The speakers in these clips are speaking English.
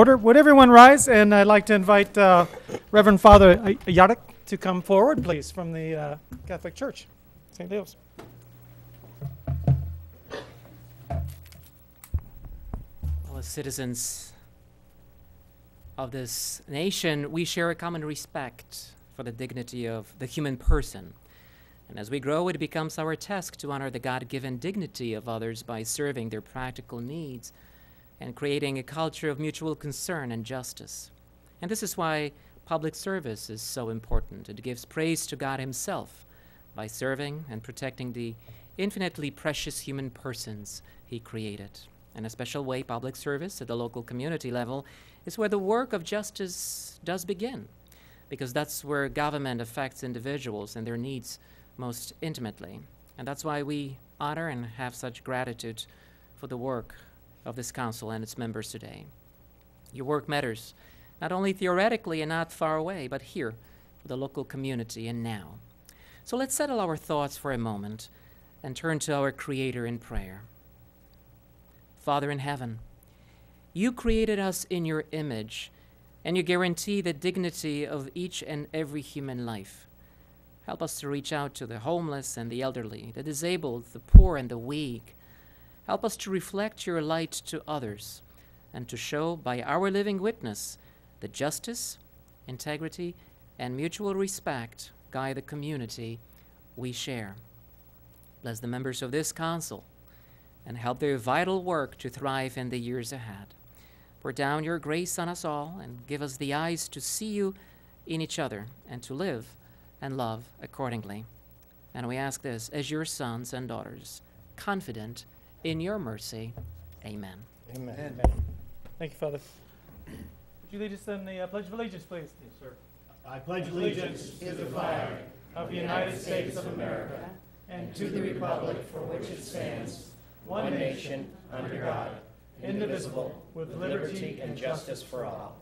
Order. Would everyone rise? And I'd like to invite Reverend Father Yarek to come forward, please, from the Catholic Church, St. Leo's. Well, as citizens of this nation, we share a common respect for the dignity of the human person. And as we grow, it becomes our task to honor the God-given dignity of others by serving their practical needs and creating a culture of mutual concern and justice. And this is why public service is so important. It gives praise to God Himself by serving and protecting the infinitely precious human persons He created. In a special way, public service at the local community level is where the work of justice does begin, because that's where government affects individuals and their needs most intimately. And that's why we honor and have such gratitude for the work of this council and its members today. Your work matters, not only theoretically and not far away, but here for the local community and now. So let's settle our thoughts for a moment and turn to our Creator in prayer. Father in heaven, you created us in your image, and you guarantee the dignity of each and every human life. Help us to reach out to the homeless and the elderly, the disabled, the poor and the weak. Help us to reflect your light to others and to show by our living witness that justice, integrity, and mutual respect guide the community we share. Bless the members of this council and help their vital work to thrive in the years ahead. Pour down your grace on us all and give us the eyes to see you in each other and to live and love accordingly. And we ask this as your sons and daughters, confident in your mercy. Amen. Amen. Thank you, Father. Would you lead us in the Pledge of Allegiance, please? Yes, sir. I pledge allegiance to the flag of the United States of America and to the republic for which it stands, one nation, under God, indivisible, with liberty and justice for all.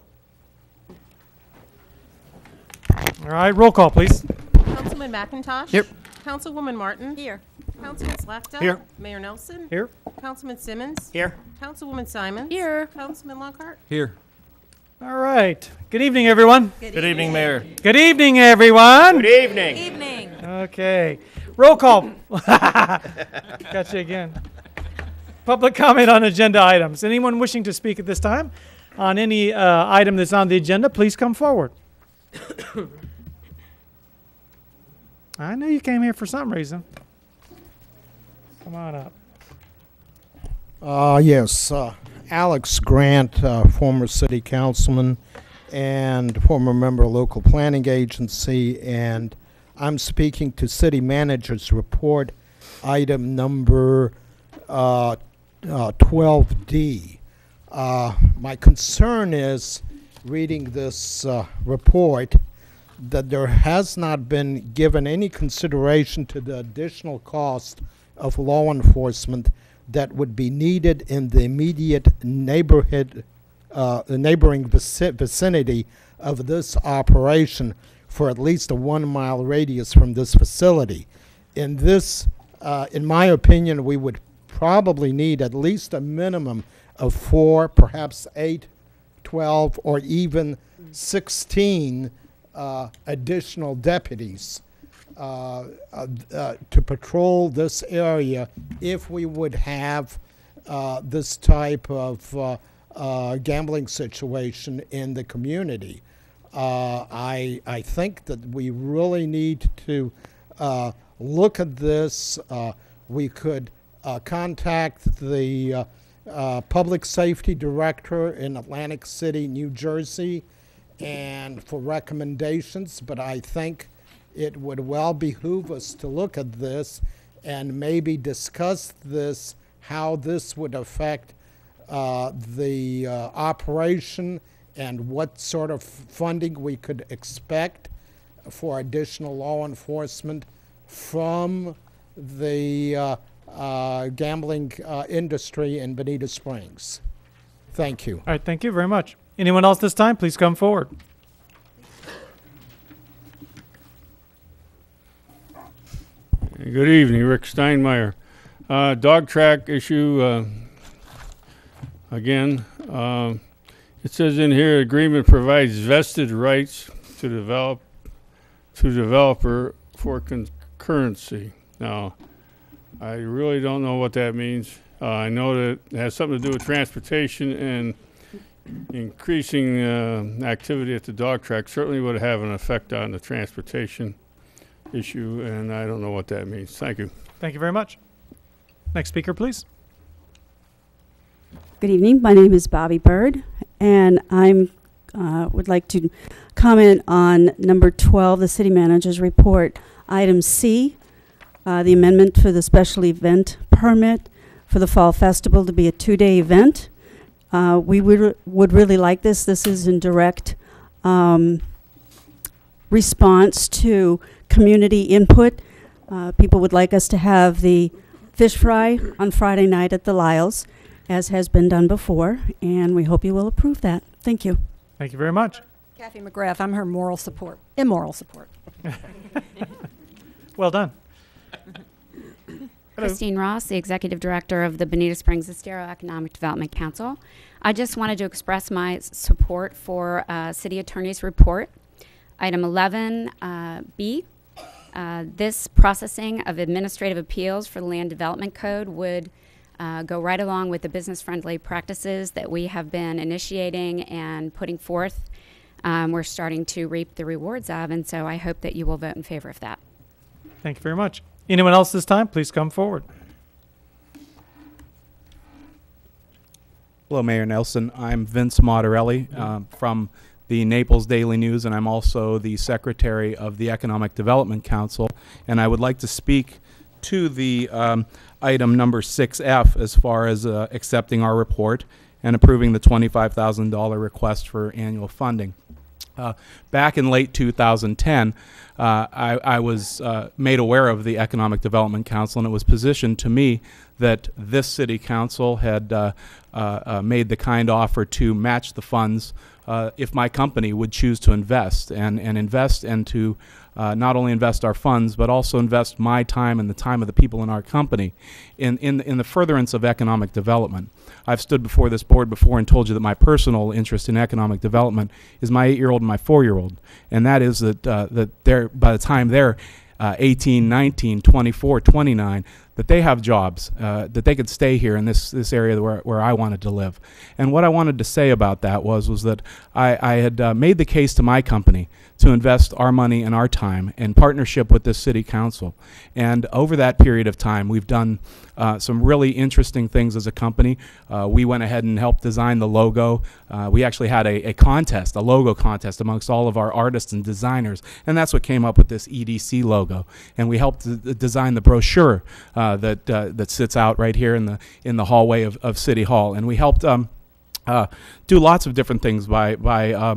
All right, roll call, please. Councilman McIntosh? Here. Councilwoman Martin? Here. Councilman Slafta? Here. Mayor Nelson? Here. Councilman Simmons? Here. Councilwoman Simons? Here. Councilman Lockhart? Here. All right. Good evening, everyone. Good evening, Mayor. Good evening, everyone. Good evening. Evening. Okay. Roll call. Got you again. Public comment on agenda items. Anyone wishing to speak at this time on any item that's on the agenda, please come forward. I knew you came here for some reason. Come on up. Yes, Alex Grant, former city councilman and former member of local planning agency, and I'm speaking to city manager's report, item number 12D. My concern is, reading this report, that there has not been given any consideration to the additional cost of law enforcement that would be needed in the immediate neighborhood, neighboring vicinity of this operation for at least a 1 mile radius from this facility. In this, in my opinion, we would probably need at least a minimum of 4, perhaps 8, 12, or even 16 additional deputies to patrol this area if we would have this type of gambling situation in the community. I think that we really need to look at this. We could contact the public safety director in Atlantic City, New Jersey, and for recommendations, but I think it would well behoove us to look at this and maybe discuss this, how this would affect the operation and what sort of funding we could expect for additional law enforcement from the gambling industry in Bonita Springs. Thank you. All right, thank you very much. Anyone else this time, please come forward. Good evening, Rick Steinmeier. Dog track issue again. It says in here, agreement provides vested rights to developer for concurrency. Now, I really don't know what that means. I know that it has something to do with transportation, and increasing activity at the dog track certainly would have an effect on the transportation issue, and I don't know what that means. Thank you. Thank you very much. Next speaker, please. Good evening. My name is Bobby Bird, and I would like to comment on number 12, the city manager's report. Item C, the amendment for the special event permit for the Fall Festival to be a 2-day event. We would really like this. This is in direct response to community input. People would like us to have the fish fry on Friday night at the Lyles, as has been done before, and we hope you will approve that. Thank you. Thank you very much. Kathy McGrath, I'm her immoral support. Well done. Hello. Christine Ross, the Executive Director of the Bonita Springs Estero Economic Development Council. I just wanted to express my support for City Attorney's report. Item 11B, this processing of administrative appeals for the Land Development Code would go right along with the business-friendly practices that we have been initiating and putting forth. We're starting to reap the rewards of, and so I hope that you will vote in favor of that. Thank you very much. Anyone else this time? Please come forward. Hello, Mayor Nelson. I'm Vince Moderelli from the Naples Daily News, and I'm also the Secretary of the Economic Development Council. And I would like to speak to the item number 6F as far as accepting our report and approving the $25,000 request for annual funding. Back in late 2010, I was made aware of the Economic Development Council, and it was positioned to me that this city council had made the kind offer to match the funds if my company would choose to invest and invest and to not only invest our funds, but also invest my time and the time of the people in our company in the furtherance of economic development. I've stood before this board before and told you that my personal interest in economic development is my 8-year-old and my 4-year-old, and that is that by the time they're 18, 19, 24, 29, that they have jobs, that they could stay here in this area where I wanted to live. And what I wanted to say about that was that I had made the case to my company to invest our money and our time in partnership with this city council. And over that period of time, we've done some really interesting things as a company. We went ahead and helped design the logo. We actually had a contest, a logo contest amongst all of our artists and designers, and that's what came up with this EDC logo. And we helped design the brochure that sits out right here in the hallway of City Hall. And we helped do lots of different things by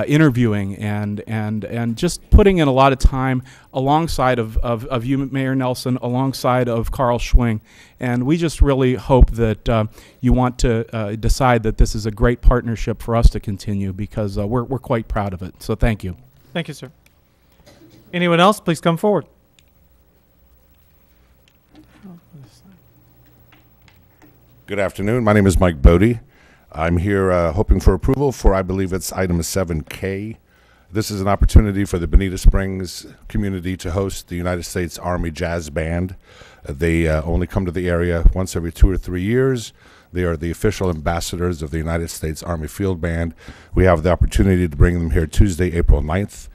interviewing and just putting in a lot of time alongside of you, Mayor Nelson, alongside of Carl Schwing. And we just really hope that you want to decide that this is a great partnership for us to continue, because we're quite proud of it. So thank you. Thank you, sir. Anyone else? Please come forward. Good afternoon. My name is Mike Bodie. I'm here hoping for approval for, I believe it's item 7K. This is an opportunity for the Bonita Springs community to host the United States Army Jazz Band. They only come to the area once every 2 or 3 years. They are the official ambassadors of the United States Army Field Band. We have the opportunity to bring them here Tuesday, April 9th,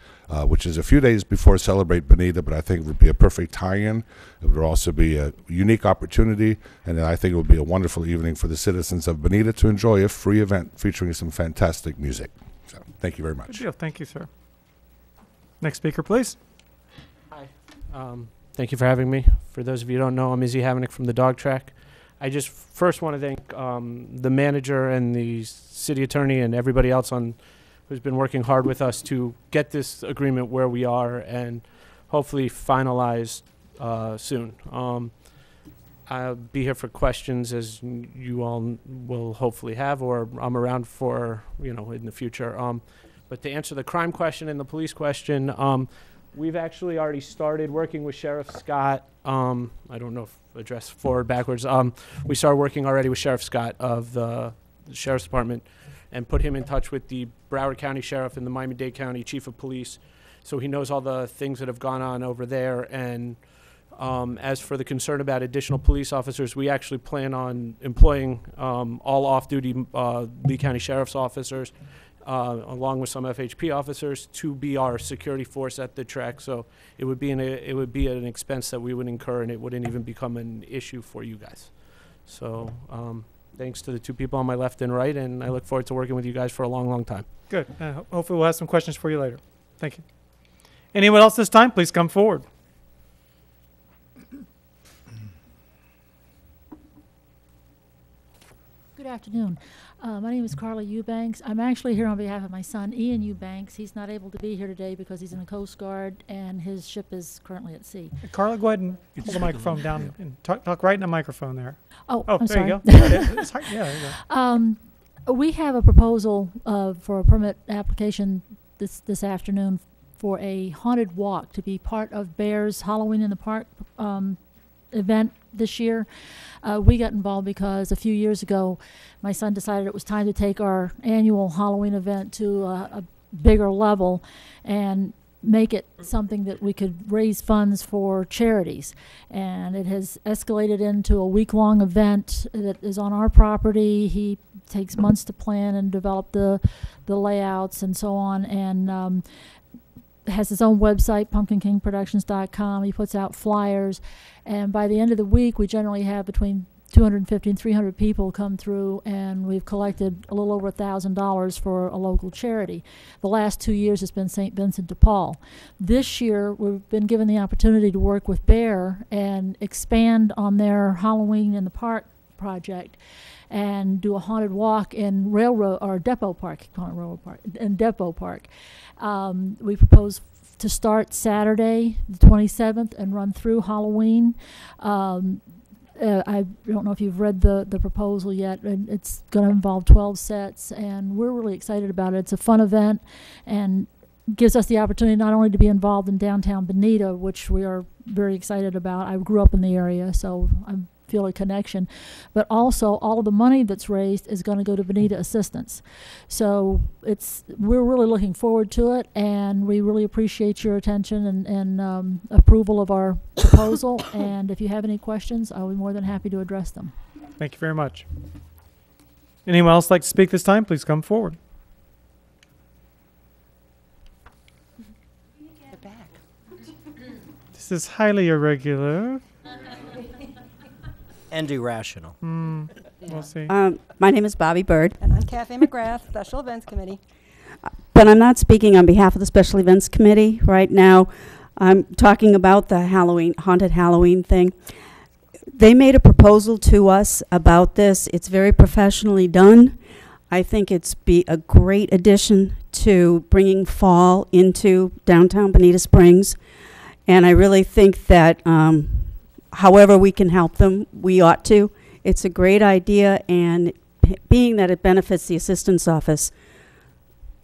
which is a few days before Celebrate Bonita, but I think it would be a perfect tie-in. It would also be a unique opportunity, and I think it would be a wonderful evening for the citizens of Bonita to enjoy a free event featuring some fantastic music. So, thank you very much. Good deal. Thank you, sir. Next speaker, please. Hi. Thank you for having me. For those of you who don't know, I'm Izzy Havenick from the Dog Track. I just first want to thank the manager and the city attorney and everybody else who's been working hard with us to get this agreement where we are and hopefully finalized soon. I'll be here for questions, as you all will hopefully have, or I'm around for, in the future. But to answer the crime question and the police question, we've actually already started working with Sheriff Scott. I don't know if address forward, backwards. We started working already with Sheriff Scott of the Sheriff's Department and put him in touch with the Broward County Sheriff and the Miami-Dade County Chief of Police, so he knows all the things that have gone on over there. And as for the concern about additional police officers, we actually plan on employing all off-duty Lee County Sheriff's officers, along with some FHP officers, to be our security force at the track. So it would be an expense that we would incur, and it wouldn't even become an issue for you guys. So thanks to the two people on my left and right, and I look forward to working with you guys for a long, long time. Good. Hopefully we'll have some questions for you later. Thank you. Anyone else this time, please come forward. Good afternoon. My name is Carla Eubanks. I'm actually here on behalf of my son, Ian Eubanks. He's not able to be here today because he's in the Coast Guard and his ship is currently at sea. Carla, go ahead and hold the microphone down and talk right in the microphone there. Oh, I'm there sorry. you go. It's hard. Yeah, there you go. We have a proposal for a permit application this afternoon for a haunted walk to be part of Bear's Halloween in the Park event this year. We got involved because a few years ago my son decided it was time to take our annual Halloween event to a bigger level and make it something that we could raise funds for charities. And it has escalated into a week-long event that is on our property. He takes months to plan and develop the layouts and so on, and has his own website, pumpkinkingproductions.com. He puts out flyers, and by the end of the week we generally have between 250 and 300 people come through, and we've collected a little over $1,000 for a local charity. The last 2 years it's been St. Vincent de Paul. This year we've been given the opportunity to work with Bear and expand on their Halloween in the Park project and do a haunted walk in Railroad or Depot Park, call it Railroad Park, in Depot Park. We propose to start Saturday the 27th and run through Halloween. I don't know if you've read the proposal yet, and it's going to involve 12 sets, and we're really excited about it. It's a fun event and gives us the opportunity not only to be involved in downtown Bonita, which we are very excited about. I grew up in the area, so I feel a connection, but also all of the money that's raised is going to go to Bonita Assistance. So we're really looking forward to it, and we really appreciate your attention and approval of our proposal. And if you have any questions, I'll be more than happy to address them. Thank you very much. Anyone else like to speak this time? Please come forward. This is highly irregular. And irrational. We'll see. My name is Bobby Bird. And I'm Kathy McGrath, Special Events Committee. But I'm not speaking on behalf of the Special Events Committee right now. I'm talking about the haunted Halloween thing. They made a proposal to us about this. It's very professionally done. I think it's be a great addition to bringing fall into downtown Bonita Springs. And I really think that however we can help them, we ought to. It's a great idea, and being that it benefits the assistance office,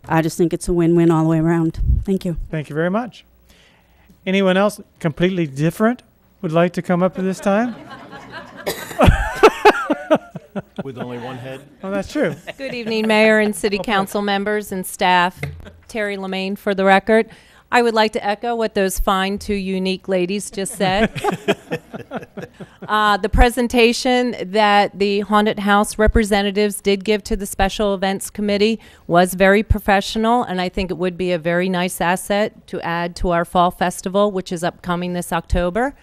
I just think it's a win-win all the way around. Thank you. Thank you very much. Anyone else completely different would like to come up at this time? With only one head? Oh, that's true. Good evening, Mayor and City Council members and staff. Terry Lemaine for the record. I would like to echo what those fine two unique ladies just said. The presentation that the Haunted House representatives did give to the Special Events Committee was very professional, and I think it would be a very nice asset to add to our Fall Festival, which is upcoming this October.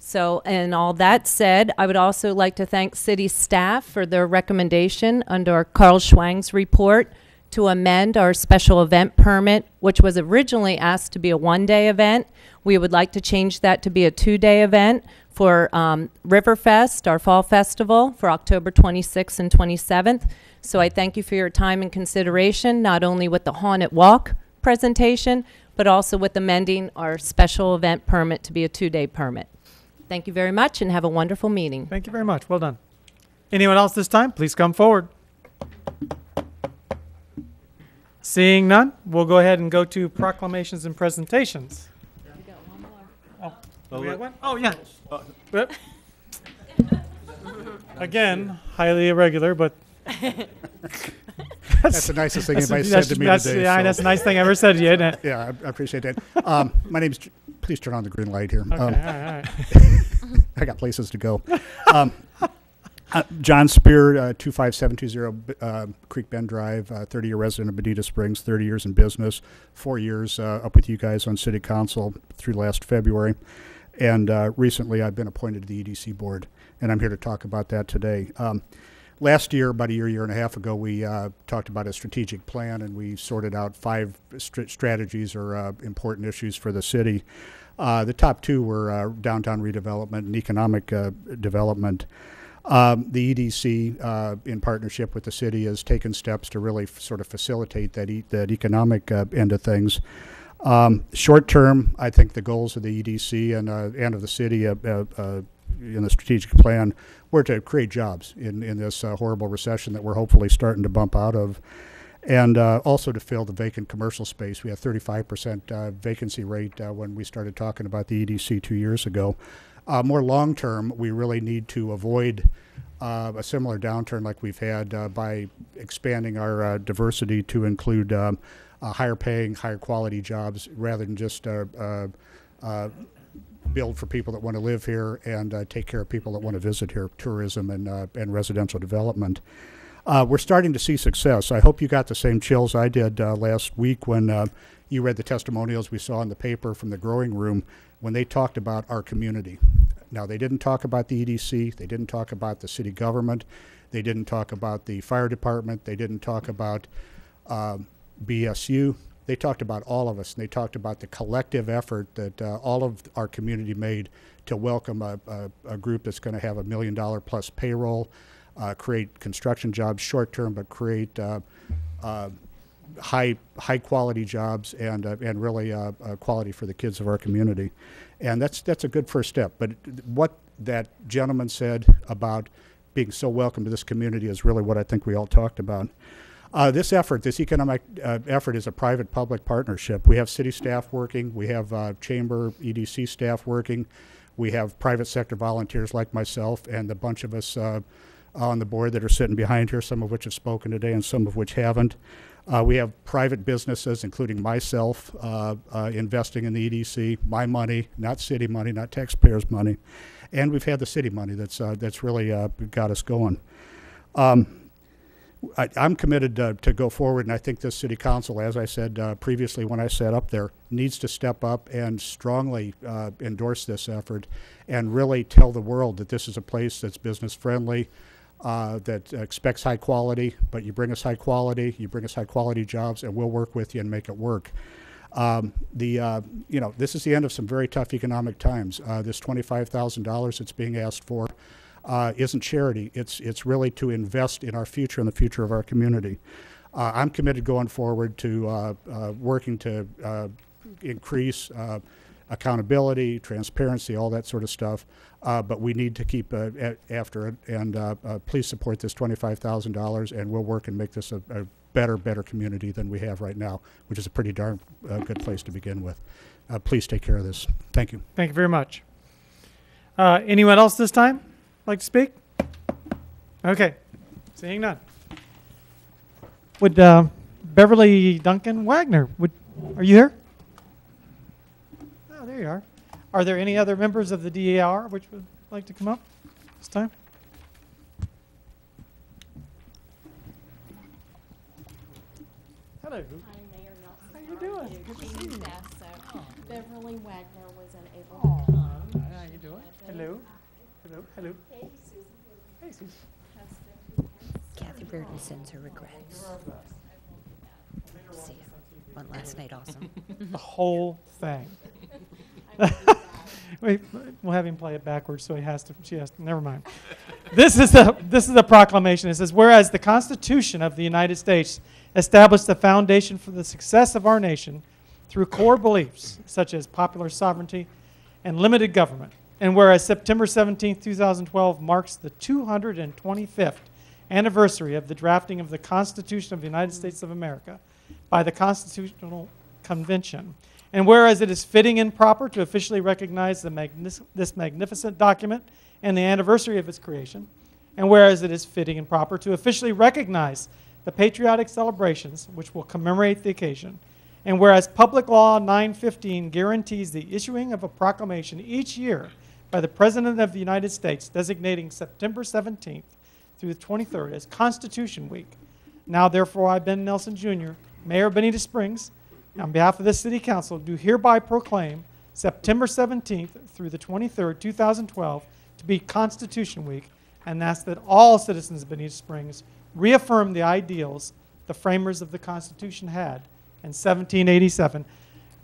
So, and all that said, I would also like to thank city staff for their recommendation under Carl Schwang's report to amend our special event permit, which was originally asked to be a one-day event. We would like to change that to be a two-day event for Riverfest, our fall festival, for October 26th and 27th. So I thank you for your time and consideration, not only with the Haunted Walk presentation, but also with amending our special event permit to be a two-day permit. Thank you very much, and have a wonderful meeting. Thank you very much. Well done. Anyone else this time? Please come forward. Seeing none, we'll go ahead and go to proclamations and presentations. We got one more. Oh, we got one? Oh, yeah. Yep. Again, highly irregular, but That's the nicest thing anybody said to me today. Yeah, so. that's a nice thing I ever said to you, isn't it? Yeah, I appreciate that. My name's. Please turn on the green light here. Okay, all right. I got places to go. John Spear, 25720 Creek Bend Drive, 30-year resident of Bonita Springs, 30 years in business, 4 years up with you guys on City Council through last February. And recently I've been appointed to the EDC board, and I'm here to talk about that today. Last year, about a year and a half ago, we talked about a strategic plan, and we sorted out 5 strategies or important issues for the city. The top 2 were downtown redevelopment and economic development. The EDC, in partnership with the city, has taken steps to really sort of facilitate that economic end of things. Short term, I think the goals of the EDC and of the city in the strategic plan were to create jobs in this horrible recession that we're hopefully starting to bump out of, and also to fill the vacant commercial space. We have 35% vacancy rate when we started talking about the EDC 2 years ago. More long term, we really need to avoid a similar downturn like we've had by expanding our diversity to include higher paying, higher quality jobs rather than just build for people that want to live here and take care of people that want to visit here, tourism and residential development. We're starting to see success. I hope you got the same chills I did last week when you read the testimonials we saw in the paper from the growing room when they talked about our community. Now, they didn't talk about the EDC, they didn't talk about the city government, they didn't talk about the fire department, they didn't talk about BSU. They talked about all of us, and they talked about the collective effort that all of our community made to welcome a group that's going to have $1 million plus payroll, create construction jobs short term, but create high quality jobs and really quality for the kids of our community. And that's a good first step. But what that gentleman said about being so welcome to this community is really what I think we all talked about. This economic effort is a private-public partnership. We have city staff working, we have chamber EDC staff working, we have private sector volunteers like myself and the bunch of us on the board that are sitting behind here, some of which have spoken today and some of which haven't. We have private businesses, including myself, investing in the EDC, my money, not city money, not taxpayers' money. And we've had the city money that's really got us going. I'm committed to go forward, and I think this city council, as I said previously when I sat up there, needs to step up and strongly endorse this effort and really tell the world that this is a place that's business friendly, that expects high quality, but you bring us high quality jobs, and we'll work with you and make it work. This is the end of some very tough economic times. This $25,000 that's being asked for isn't charity. It's really to invest in our future and the future of our community. I'm committed going forward to working to increase accountability, transparency, all that sort of stuff. But we need to keep after it, and please support this $25,000, and we'll work and make this a better community than we have right now, which is a pretty darn good place to begin with. Please take care of this. Thank you. Thank you very much. Anyone else this time like to speak? Okay, seeing none. Would Beverly Duncan Wagner, are you here? Oh, there you are. Are there any other members of the DAR which would like to come up this time? Hello. Hi, Mayor Nelson. How you doing? Good to see you. Beverly Wagner was unable to come. How you doing? Hello. Hello. Hello. Hey, Susan. Hey, Susan. Kathy Reardon sends her regrets. See ya. One last night, awesome. The whole thing. Wait, we'll have him play it backwards, so she has to, never mind. This is the proclamation. It says, whereas the Constitution of the United States established the foundation for the success of our nation through core beliefs such as popular sovereignty and limited government, and whereas September 17, 2012 marks the 225th anniversary of the drafting of the Constitution of the United States of America by the Constitutional Convention, and whereas it is fitting and proper to officially recognize this magnificent document and the anniversary of its creation, and whereas it is fitting and proper to officially recognize the patriotic celebrations which will commemorate the occasion. And whereas Public Law 915 guarantees the issuing of a proclamation each year by the President of the United States designating September 17th through the 23rd as Constitution Week. Now, therefore, I, Ben Nelson Jr., Mayor of Bonita Springs, on behalf of the City Council, do hereby proclaim September 17th through the 23rd, 2012, to be Constitution Week, and ask that all citizens of Bonita Springs reaffirm the ideals the framers of the Constitution had in 1787.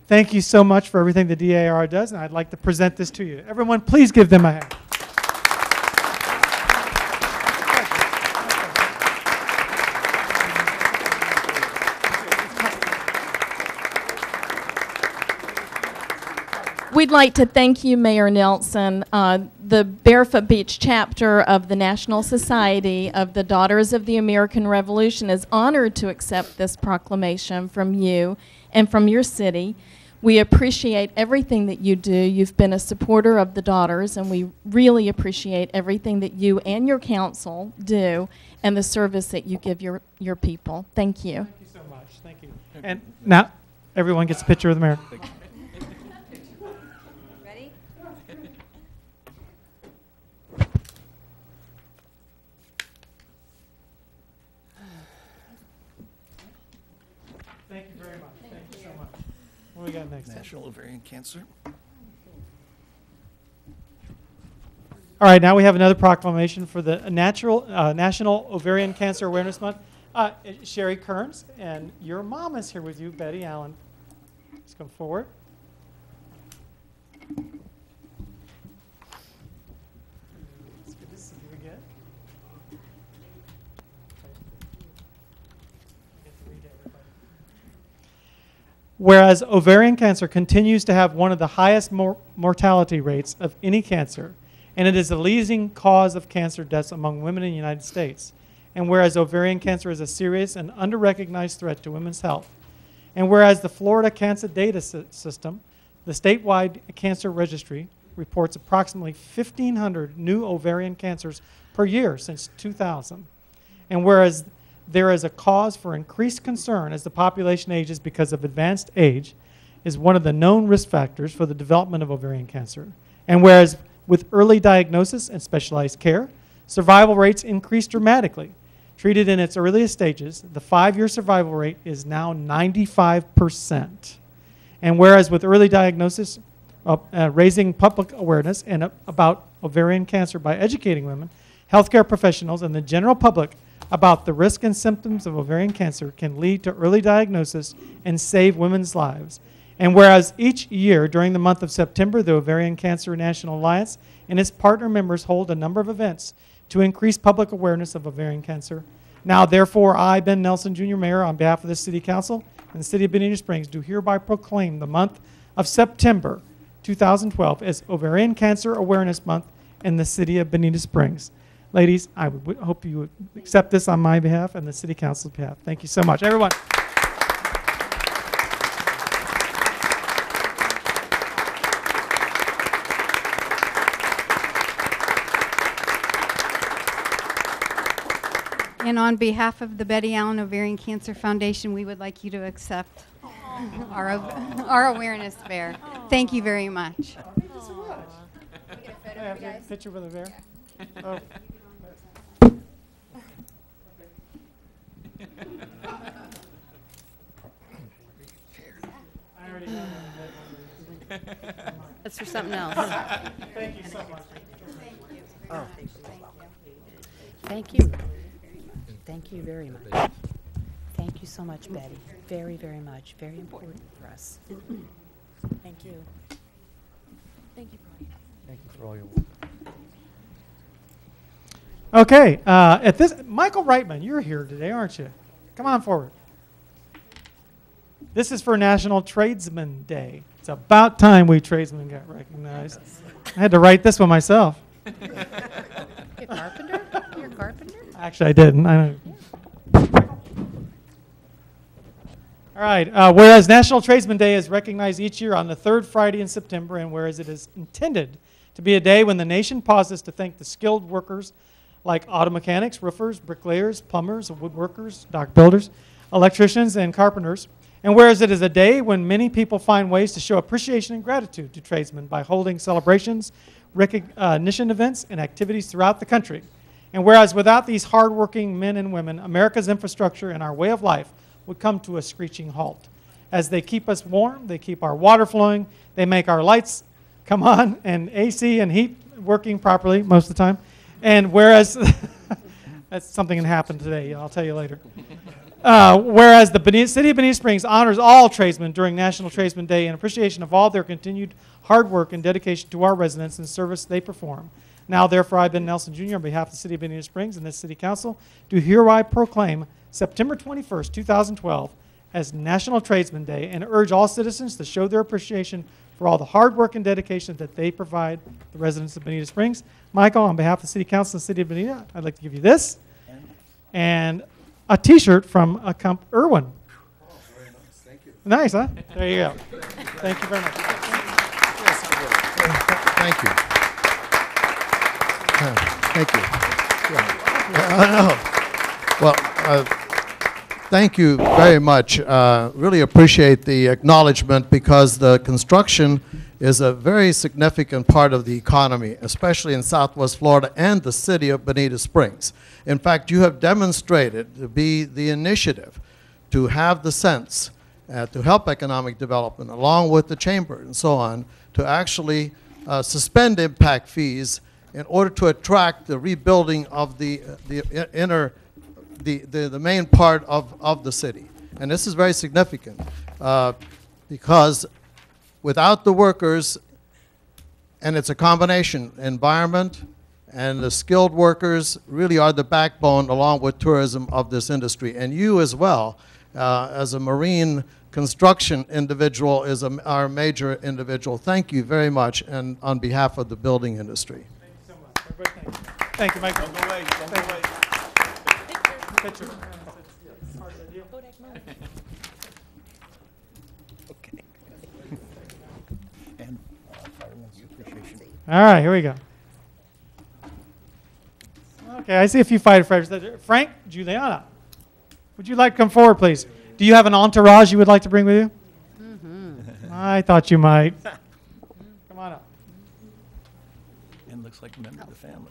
Thank you so much for everything the DAR does, and I'd like to present this to you. Everyone, please give them a hand. We'd like to thank you, Mayor Nelson. The Barefoot Beach chapter of the National Society of the Daughters of the American Revolution is honored to accept this proclamation from you and from your city. We appreciate everything that you do. You've been a supporter of the daughters, and we really appreciate everything that you and your council do and the service that you give your people. Thank you. Thank you so much. Thank you. And now everyone gets a picture of the mayor. Ready? Thank you very much. Thank you so much. What do we got next? National Ovarian Cancer. All right, now we have another proclamation for the National Ovarian Cancer Awareness Month. Sherry Kearns, and your mom is here with you, Betty Allen. Let's come forward. It's good to see you again. Whereas ovarian cancer continues to have one of the highest mortality rates of any cancer, and it is the leading cause of cancer deaths among women in the United States. And whereas ovarian cancer is a serious and under-recognized threat to women's health. And whereas the Florida Cancer Data System, the statewide cancer registry, reports approximately 1,500 new ovarian cancers per year since 2000. And whereas there is a cause for increased concern as the population ages because of advanced age is one of the known risk factors for the development of ovarian cancer. And whereas with early diagnosis and specialized care, survival rates increase dramatically. Treated in its earliest stages, the 5-year survival rate is now 95%. And whereas with early diagnosis, raising public awareness about ovarian cancer by educating women, healthcare professionals, and the general public about the risk and symptoms of ovarian cancer can lead to early diagnosis and save women's lives. And whereas each year during the month of September, the Ovarian Cancer National Alliance and its partner members hold a number of events to increase public awareness of ovarian cancer. Now, therefore, I, Ben Nelson Jr., Mayor, on behalf of the City Council and the City of Bonita Springs, do hereby proclaim the month of September 2012 as Ovarian Cancer Awareness Month in the City of Bonita Springs. Ladies, I would hope you would accept this on my behalf and the City Council's behalf. Thank you so much. Everyone. And on behalf of the Betty Allen Ovarian Cancer Foundation, we would like you to accept our awareness fair. Thank you very much. Thank you so much. Can I have a picture with a bear? Oh. I already know that. That's for something else. Thank you so much. Oh. Thank you. Thank you very much. Thank you so much, Betty. Very, very much. Very important for us. Thank you. Thank you, Brian. Thank you for all your work. Okay, at this, Michael Reitman, you're here today, aren't you? Come on forward. This is for National Tradesman Day. It's about time we tradesmen got recognized. I had to write this one myself. You're a carpenter? You're a carpenter? Actually, I didn't. I don't. All right. Whereas National Tradesman Day is recognized each year on the third Friday in September, and whereas it is intended to be a day when the nation pauses to thank the skilled workers like auto mechanics, roofers, bricklayers, plumbers, woodworkers, dock builders, electricians, and carpenters. And whereas it is a day when many people find ways to show appreciation and gratitude to tradesmen by holding celebrations, recognition events, and activities throughout the country. And whereas without these hardworking men and women, America's infrastructure and our way of life would come to a screeching halt. As they keep us warm, they keep our water flowing, they make our lights come on, and AC and heat working properly most of the time. And whereas, that's something that happened today, I'll tell you later. Whereas the City of Bonita Springs honors all tradesmen during National Tradesman Day in appreciation of all their continued hard work and dedication to our residents and service they perform. Now, therefore, I, Ben Nelson Jr., on behalf of the City of Bonita Springs and this City Council, do hereby proclaim September 21st, 2012 as National Tradesman Day and urge all citizens to show their appreciation for all the hard work and dedication that they provide the residents of Bonita Springs. Michael, on behalf of the City Council of the City of Bonita, I'd like to give you this and a T-shirt from Irwin. Oh, very nice. Thank you. Nice, huh? There you go. Thank you very much. Thank you. Thank you. Well, thank you very much. Really appreciate the acknowledgement because the construction is a very significant part of the economy, especially in Southwest Florida and the city of Bonita Springs. In fact, you have demonstrated to be the initiative to have the sense to help economic development, along with the chamber and so on, to actually suspend impact fees in order to attract the rebuilding of the main part of the city. And this is very significant because without the workers, and it's a combination, environment and the skilled workers really are the backbone along with tourism of this industry. And you as well, as a marine construction individual, is our major individual. Thank you very much, and on behalf of the building industry. Thank you, Michael. Don't go away. Don't go away. Picture. Okay. And fireman's appreciation. All right, here we go. Okay, I see a few firefighters. Frank, Juliana, would you like to come forward, please? Do you have an entourage you would like to bring with you? Mm-hmm. I thought you might. Come on up. And looks like a member of the family.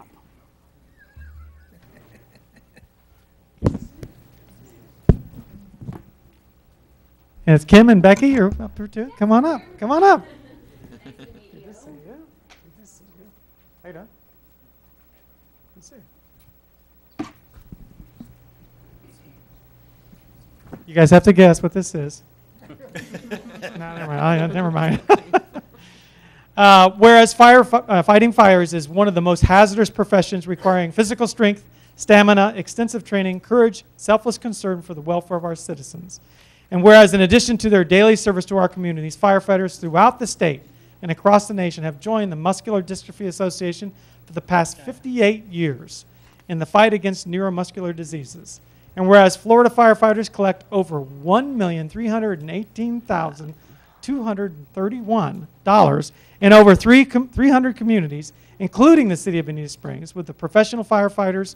And it's Kim and Becky. You're up there too. Come on up. Come on up. Good to see you. Good to see you. How you doing? Good to see you. You guys have to guess what this is. No, never mind. Never mind. Whereas fighting fires is one of the most hazardous professions requiring physical strength, stamina, extensive training, courage, selfless concern for the welfare of our citizens. And whereas in addition to their daily service to our communities, firefighters throughout the state and across the nation have joined the Muscular Dystrophy Association for the past 58 years in the fight against neuromuscular diseases. And whereas Florida firefighters collect over $1,318,231 in over 300 communities, including the city of Bonita Springs, with the professional firefighters,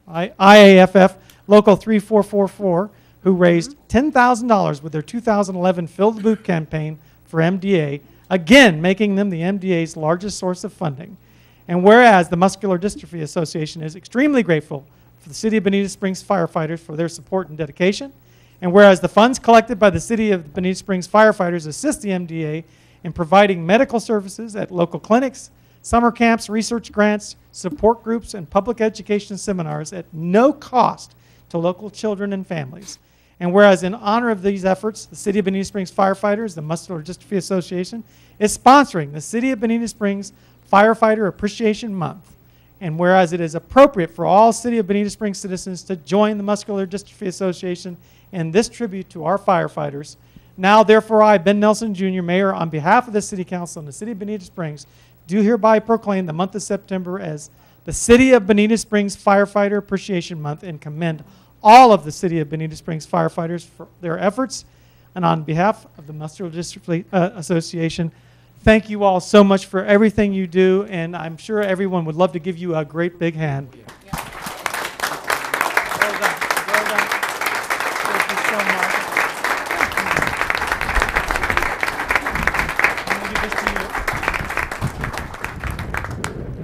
IAFF Local 3444, who raised $10,000 with their 2011 Fill the Boot campaign for MDA, again making them the MDA's largest source of funding. And whereas the Muscular Dystrophy Association is extremely grateful for the City of Bonita Springs firefighters for their support and dedication, and whereas the funds collected by the City of Bonita Springs firefighters assist the MDA in providing medical services at local clinics, summer camps, research grants, support groups, and public education seminars at no cost to local children and families. And whereas in honor of these efforts, the City of Bonita Springs firefighters, the Muscular Dystrophy Association, is sponsoring the City of Bonita Springs Firefighter Appreciation Month. And whereas it is appropriate for all City of Bonita Springs citizens to join the Muscular Dystrophy Association in this tribute to our firefighters, now therefore I, Ben Nelson Jr., Mayor, on behalf of the City Council and the City of Bonita Springs, do hereby proclaim the month of September as the City of Bonita Springs Firefighter Appreciation Month and commend all of the City of Bonita Springs firefighters for their efforts. And on behalf of the Muscular Dystrophy Association, Thank you all so much for everything you do, and I'm sure everyone would love to give you a great big hand. Well done. Well done. Thank you so much. I'm gonna give this to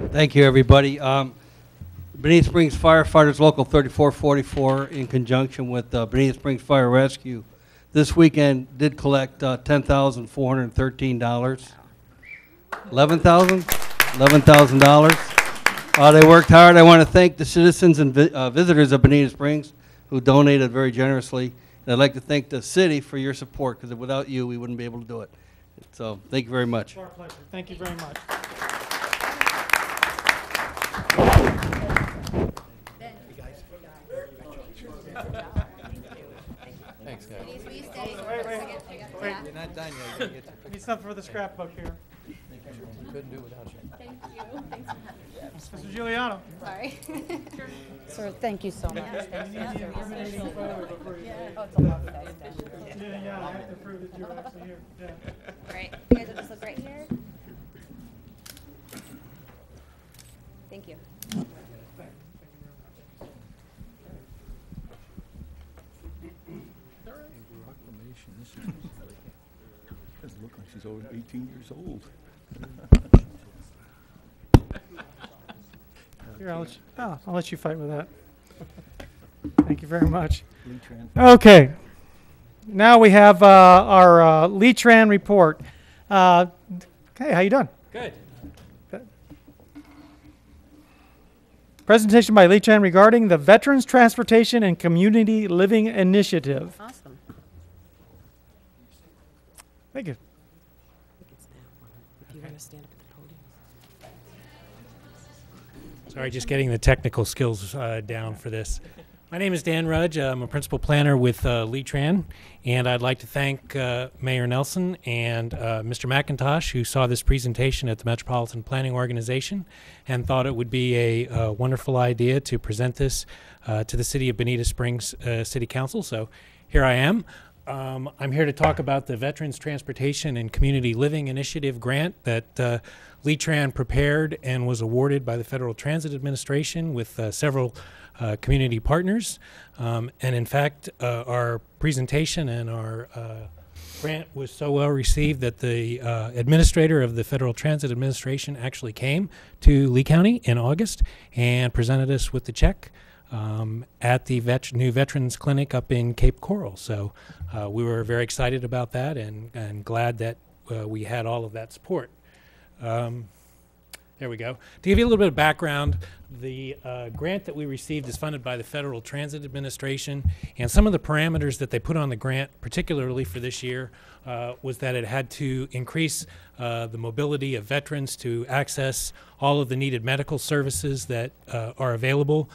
you. Thank you, everybody. Bonita Springs Firefighters Local 3444, in conjunction with Bonita Springs Fire Rescue, this weekend did collect $10,413. $11,000. They worked hard. I want to thank the citizens and visitors of Bonita Springs who donated very generously. And I'd like to thank the city for your support, because without you, we wouldn't be able to do it. So thank you very much. It's our pleasure. Thank you very much. Thanks, guys. Wait. You're not done yet. Need something for the scrapbook here. Couldn't do without you. Thank you. Thanks for having me. Mr. Giuliano. Sorry. Sir, thank you so much. Oh, it's a lot. Yeah, I have to prove that you're actually here. Yeah. Great. You guys will just look right here. Thank you. Doesn't look like she's over 18 years old. Here, I'll let you fight with that. Thank you very much. Okay. Now we have our Lee-Tran report. Okay, how you doing? Good. Presentation by Lee-Tran regarding the Veterans Transportation and Community Living Initiative. Awesome. Thank you. If you want to stand up at the podium. Sorry, just getting the technical skills down for this. My name is Dan Rudge. I'm a principal planner with Lee-Tran, and I'd like to thank Mayor Nelson and Mr. McIntosh, who saw this presentation at the Metropolitan Planning Organization and thought it would be a wonderful idea to present this to the City of Bonita Springs City Council. So here I am. I'm here to talk about the Veterans Transportation and Community Living Initiative grant that Lee-Tran prepared and was awarded by the Federal Transit Administration with several community partners. And in fact, our presentation and our grant was so well received that the administrator of the Federal Transit Administration actually came to Lee County in August and presented us with the check at the new Veterans Clinic up in Cape Coral. So we were very excited about that and glad that we had all of that support. There we go. To give you a little bit of background, the grant that we received is funded by the Federal Transit Administration, and some of the parameters that they put on the grant, particularly for this year, was that it had to increase the mobility of veterans to access all of the needed medical services that are available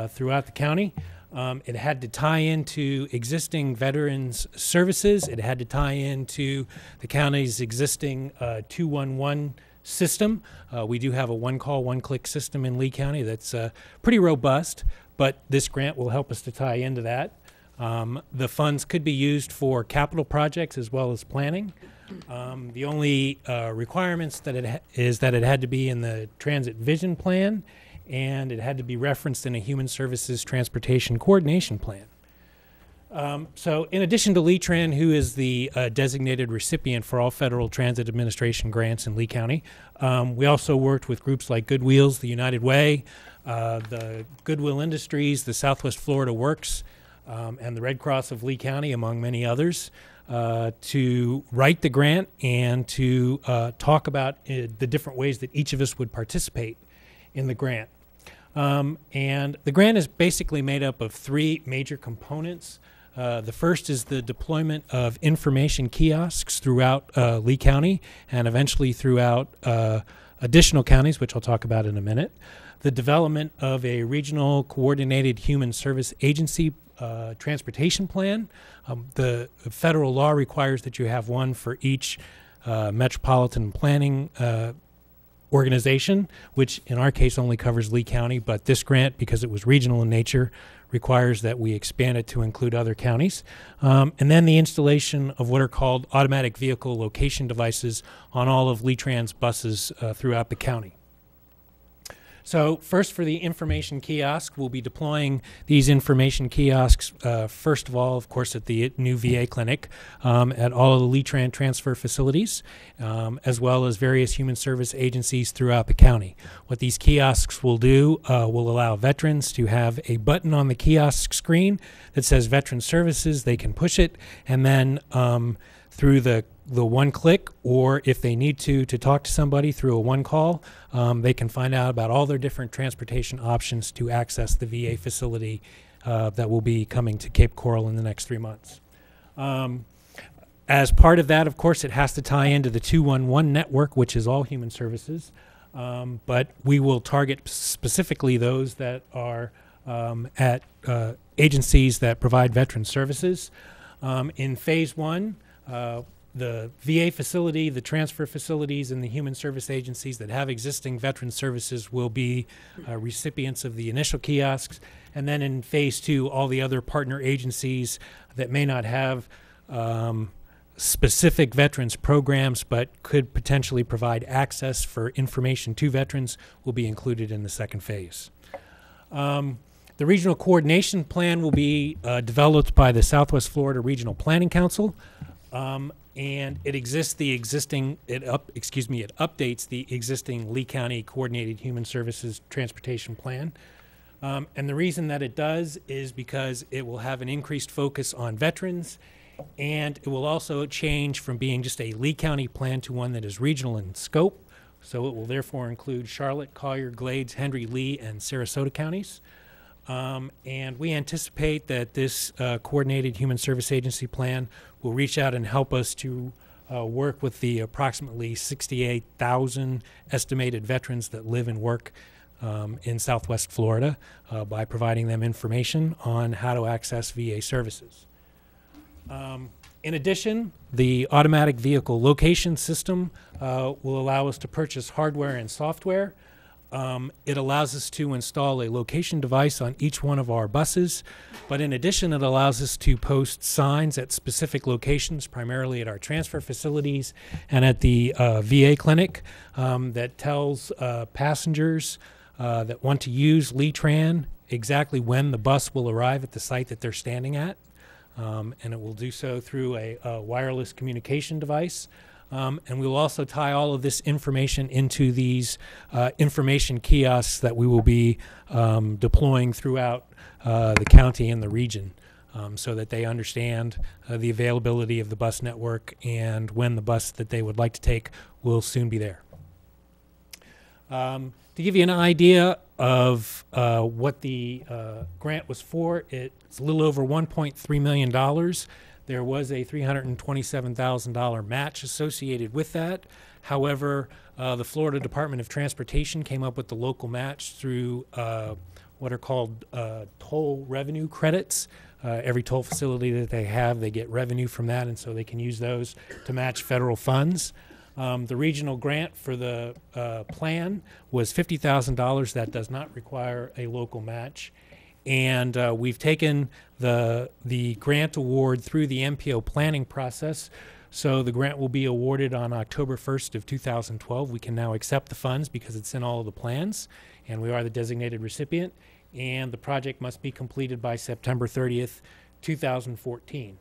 throughout the county. It had to tie into existing veterans services. It had to tie into the county's existing 211 system. We do have a one-call, one-click system in Lee County that's pretty robust, but this grant will help us to tie into that. The funds could be used for capital projects as well as planning. The only requirements that is that it had to be in the Transit Vision Plan, and it had to be referenced in a Human Services Transportation Coordination Plan. So in addition to Lee-Tran, who is the designated recipient for all Federal Transit Administration grants in Lee County, we also worked with groups like Goodwheels, the United Way, the Goodwill Industries, the Southwest Florida Works, and the Red Cross of Lee County, among many others, to write the grant and to talk about the different ways that each of us would participate in the grant. And the grant is basically made up of three major components. The first is the deployment of information kiosks throughout Lee County and eventually throughout additional counties, which I'll talk about in a minute. The development of a regional coordinated human service agency transportation plan. The federal law requires that you have one for each metropolitan planning organization, which in our case only covers Lee County, but this grant, because it was regional in nature, requires that we expand it to include other counties. And then the installation of what are called automatic vehicle location devices on all of Lee-Trans buses throughout the county. So first, for the information kiosk, we'll be deploying these information kiosks, first of all, of course, at the new VA clinic, at all of the Lee-Tran transfer facilities, as well as various human service agencies throughout the county. What these kiosks will do will allow veterans to have a button on the kiosk screen that says Veteran Services. They can push it, and then through the one click, or if they need to talk to somebody through a one call, they can find out about all their different transportation options to access the VA facility that will be coming to Cape Coral in the next 3 months. As part of that, of course, it has to tie into the 211 network, which is all human services, but we will target specifically those that are at agencies that provide veteran services. In phase one, the VA facility, the transfer facilities, and the human service agencies that have existing veteran services will be recipients of the initial kiosks. And then in phase two, all the other partner agencies that may not have specific veterans programs but could potentially provide access for information to veterans will be included in the second phase. The regional coordination plan will be developed by the Southwest Florida Regional Planning Council. And it updates the existing Lee County Coordinated Human Services Transportation Plan. And the reason that it does is because it will have an increased focus on veterans, and it will also change from being just a Lee County plan to one that is regional in scope. So it will therefore include Charlotte, Collier, Glades, Hendry, Lee, and Sarasota counties. And we anticipate that this Coordinated Human Service Agency plan will reach out and help us to work with the approximately 68,000 estimated veterans that live and work in Southwest Florida by providing them information on how to access VA services. In addition, the automatic vehicle location system will allow us to purchase hardware and software. It allows us to install a location device on each one of our buses, but in addition, it allows us to post signs at specific locations, primarily at our transfer facilities and at the VA clinic, that tells passengers that want to use Lee-Tran exactly when the bus will arrive at the site that they're standing at, and it will do so through a wireless communication device. And we will also tie all of this information into these information kiosks that we will be deploying throughout the county and the region, so that they understand the availability of the bus network and when the bus that they would like to take will soon be there. To give you an idea of what the grant was for, it's a little over $1.3 million. There was a $327,000 match associated with that. However, the Florida Department of Transportation came up with the local match through what are called toll revenue credits. Every toll facility that they have, they get revenue from that, and so they can use those to match federal funds. The regional grant for the plan was $50,000. That does not require a local match. And we've taken the grant award through the MPO planning process. So the grant will be awarded on October 1st of 2012. We can now accept the funds because it's in all of the plans, and we are the designated recipient. And the project must be completed by September 30th, 2014.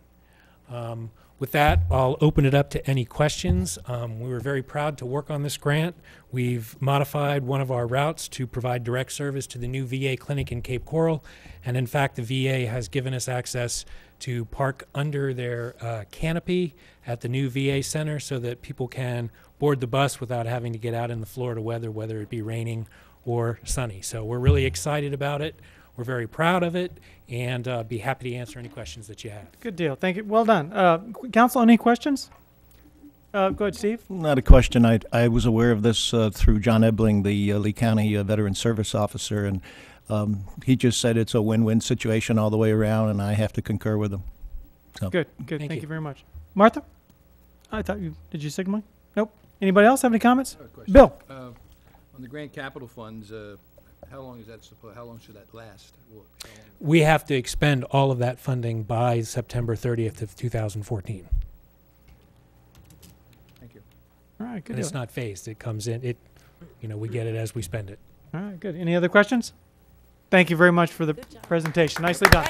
With that, I'll open it up to any questions. We were very proud to work on this grant. We've modified one of our routes to provide direct service to the new VA clinic in Cape Coral. And in fact, the VA has given us access to park under their canopy at the new VA center so that people can board the bus without having to get out in the Florida weather, whether it be raining or sunny. So we're really excited about it. We're very proud of it, and be happy to answer any questions that you have. Good deal. Thank you. Well done. Council, any questions? Go ahead, Steve. Not a question. I was aware of this through John Ebling, the Lee County Veteran Service Officer, and he just said it's a win-win situation all the way around, and I have to concur with him. So. Good. Thank you very much. Martha? I thought did you signal me? Nope. Anybody else have any comments? I have a question. Bill. On the grant capital funds, how long is that how long should that last? We have to expend all of that funding by September 30th of 2014. Thank you. All right, good And it's deal. not phased. It comes in, we get it as we spend it. All right, good. Any other questions? Thank you very much for the presentation. Nicely done.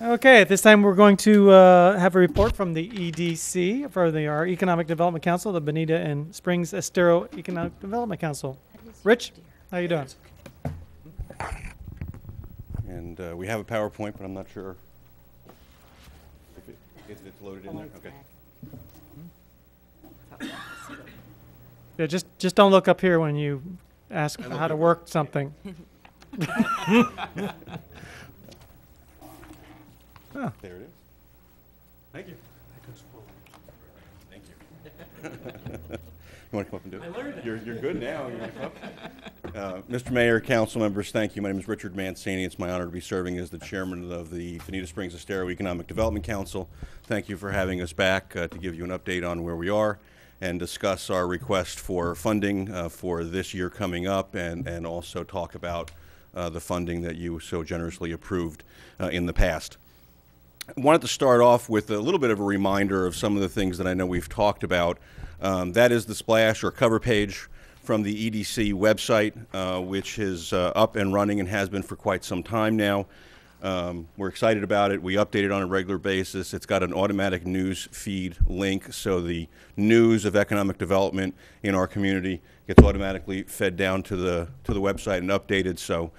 Okay, at this time we're going to have a report from the EDC, for our Economic Development Council, the Bonita and Springs Estero Economic Development Council. Rich, how you doing? And we have a PowerPoint, but I'm not sure if it's loaded in there. Okay. Yeah, just don't look up here when you ask how to work something. Oh. There it is. Thank you. Thank you. You want to come up and do it? I learned it. You're good now. You want to come up? Mr. Mayor, council members, thank you. My name is Richard Mancini. It's my honor to be serving as the chairman of the Bonita Springs Estero Economic Development Council. Thank you for having us back to give you an update on where we are and discuss our request for funding for this year coming up, and also talk about the funding that you so generously approved in the past. I wanted to start off with a little bit of a reminder of some of the things that I know we've talked about. That is the splash or cover page from the EDC website, which is up and running and has been for quite some time now. We're excited about it. We update it on a regular basis. It's got an automatic news feed link, so the news of economic development in our community gets automatically fed down to the website and updated. So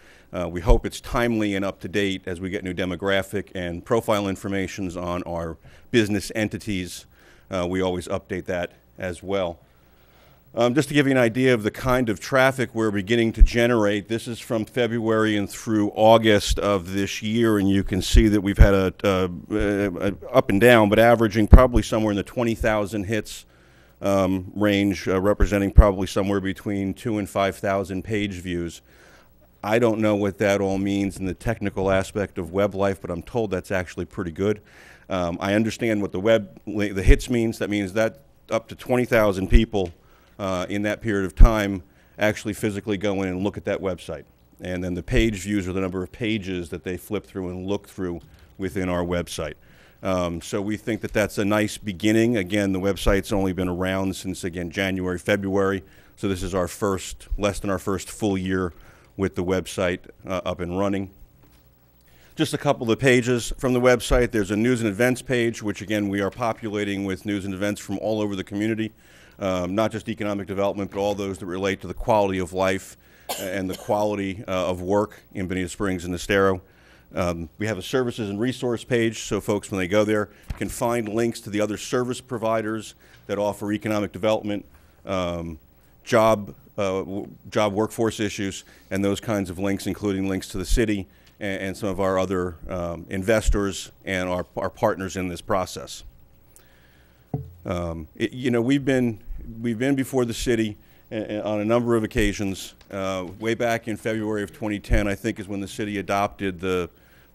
we hope it's timely and up to date as we get new demographic and profile information on our business entities. We always update that as well. Just to give you an idea of the kind of traffic we're beginning to generate, this is from February and through August of this year, and you can see that we've had a up and down, but averaging probably somewhere in the 20,000 hits range, representing probably somewhere between 2,000 and 5,000 page views. I don't know what that all means in the technical aspect of web life, but I'm told that's actually pretty good. I understand what the hits means. That means that up to 20,000 people in that period of time actually physically go in and look at that website. And then the page views are the number of pages that they flip through and look through within our website. So we think that that's a nice beginning. Again, the website's only been around since, again, January, February. So this is our less than our first full year with the website up and running. Just a couple of pages from the website. There's a news and events page, which again we are populating with news and events from all over the community, not just economic development, but all those that relate to the quality of life and the quality of work in Bonita Springs and Estero. We have a services and resource page, so folks, when they go there, can find links to the other service providers that offer economic development, job workforce issues, and those kinds of links, including links to the city and some of our other investors and our partners in this process. We've been before the city on a number of occasions. Way back in February of 2010, I think, is when the city adopted the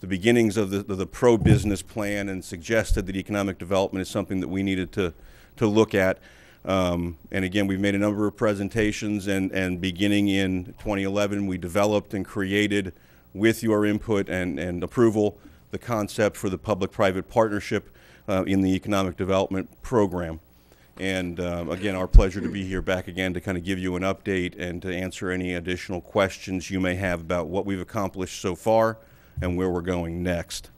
beginnings of the pro-business plan and suggested that economic development is something that we needed to look at. And again, we've made a number of presentations, and beginning in 2011, we developed and created, with your input and approval, the concept for the public-private partnership in the economic development program. And again, our pleasure to be here back again to kind of give you an update and to answer any additional questions you may have about what we've accomplished so far and where we're going next.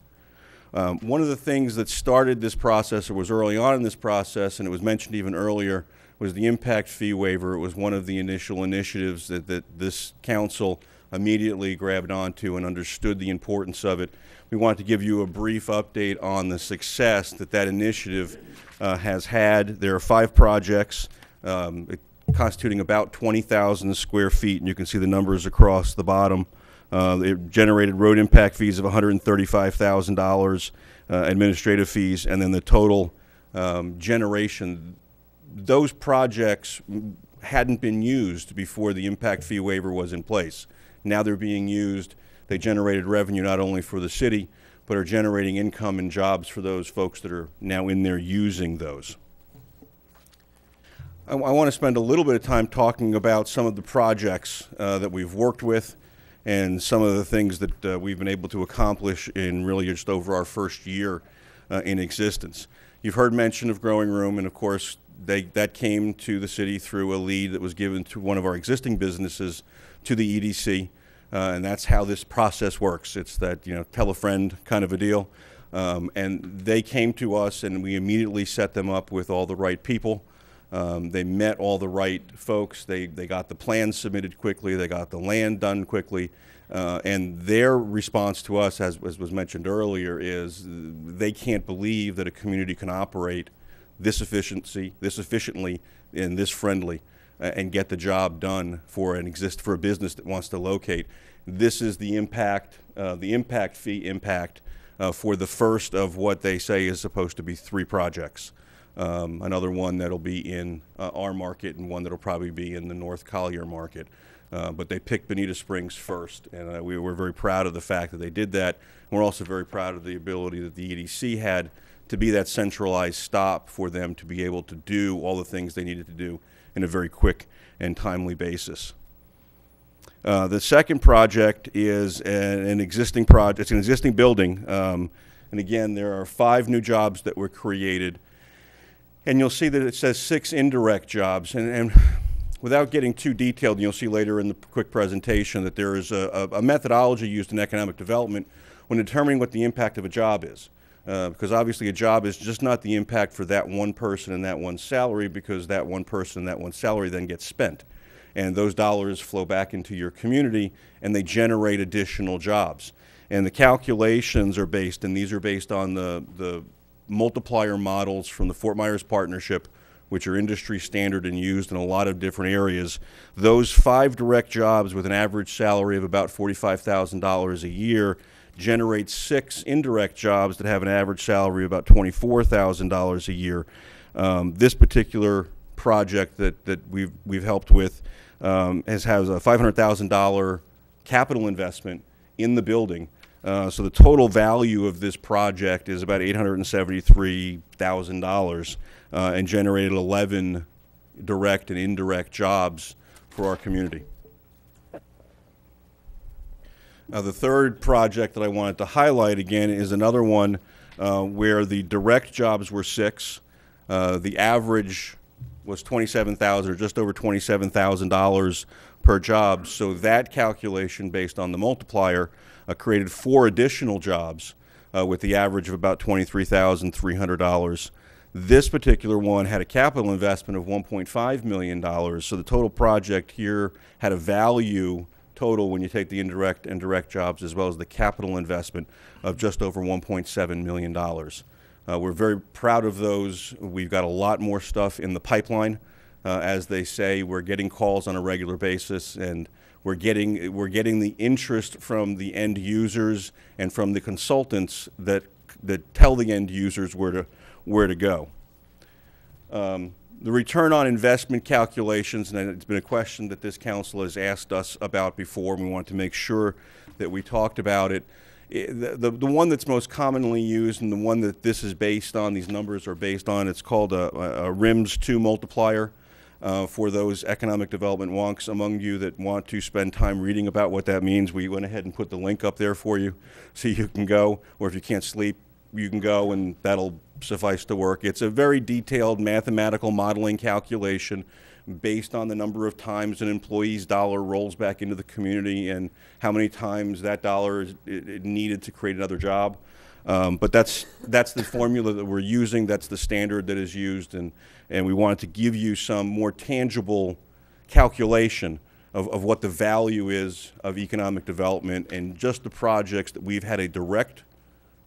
One of the things that started this process, or was early on in this process, and it was mentioned even earlier, was the impact fee waiver. It was one of the initial initiatives that this council immediately grabbed onto and understood the importance of it. We want to give you a brief update on the success that initiative has had. There are 5 projects constituting about 20,000 square feet, and you can see the numbers across the bottom. It generated road impact fees of $135,000, administrative fees, and then the total generation. Those projects hadn't been used before the impact fee waiver was in place. Now they're being used. They generated revenue not only for the city, but are generating income and jobs for those folks that are now in there using those. I want to spend a little bit of time talking about some of the projects that we've worked with and some of the things that we've been able to accomplish in really just over our first year in existence. You've heard mention of Growing Room, and of course that came to the city through a lead that was given to one of our existing businesses to the EDC, and that's how this process works. It's that, you know, tell a friend kind of a deal. And they came to us, and we immediately set them up with all the right people. They met all the right folks. They got the plans submitted quickly. They got the land done quickly. And their response to us, as was mentioned earlier, is they can't believe that a community can operate this efficiently, and this friendly, and get the job done for a business that wants to locate. This is the impact fee impact for the first of what they say is supposed to be 3 projects. Another one that'll be in our market, and one that'll probably be in the North Collier market. But they picked Bonita Springs first, and we were very proud of the fact that they did that. And we're also very proud of the ability that the EDC had to be that centralized stop for them to be able to do all the things they needed to do in a very quick and timely basis. The second project is an existing project. It's an existing building, and again, there are 5 new jobs that were created. And you'll see that it says 6 indirect jobs. And without getting too detailed, you'll see later in the quick presentation that there is a methodology used in economic development when determining what the impact of a job is. Because obviously a job is just not the impact for that one person and that one salary, because that one person and that one salary then gets spent. And those dollars flow back into your community, and they generate additional jobs. And the calculations are based, and these are based on the multiplier models from the Fort Myers Partnership, which are industry standard and used in a lot of different areas. Those 5 direct jobs with an average salary of about $45,000 a year generate 6 indirect jobs that have an average salary of about $24,000 a year. This particular project that we've helped with has a $500,000 capital investment in the building. So the total value of this project is about $873,000 and generated 11 direct and indirect jobs for our community. The third project that I wanted to highlight again is another one where the direct jobs were 6. The average was $27,000 or just over $27,000 per job. So that calculation based on the multiplier created 4 additional jobs with the average of about $23,300. This particular one had a capital investment of $1.5 million. So the total project here had a value total, when you take the indirect and direct jobs as well as the capital investment, of just over $1.7 million. We're very proud of those. We've got a lot more stuff in the pipeline. As they say, we're getting calls on a regular basis, and we're getting the interest from the end users and from the consultants that tell the end users where to go. The return on investment calculations, and it's been a question that this council has asked us about before, and we want to make sure that we talked about it. The one that's most commonly used, and the one that this is based on, these numbers are based on, it's called a RIMS 2 multiplier. For those economic development wonks among you that want to spend time reading about what that means, we went ahead and put the link up there for you so you can go, or if you can't sleep, you can go, and that'll suffice to work. It's a very detailed mathematical modeling calculation based on the number of times an employee's dollar rolls back into the community and how many times that dollar is needed to create another job. But that's the formula that we're using. That's the standard that is used, and we wanted to give you some more tangible calculation of what the value is of economic development and just the projects that we've had a direct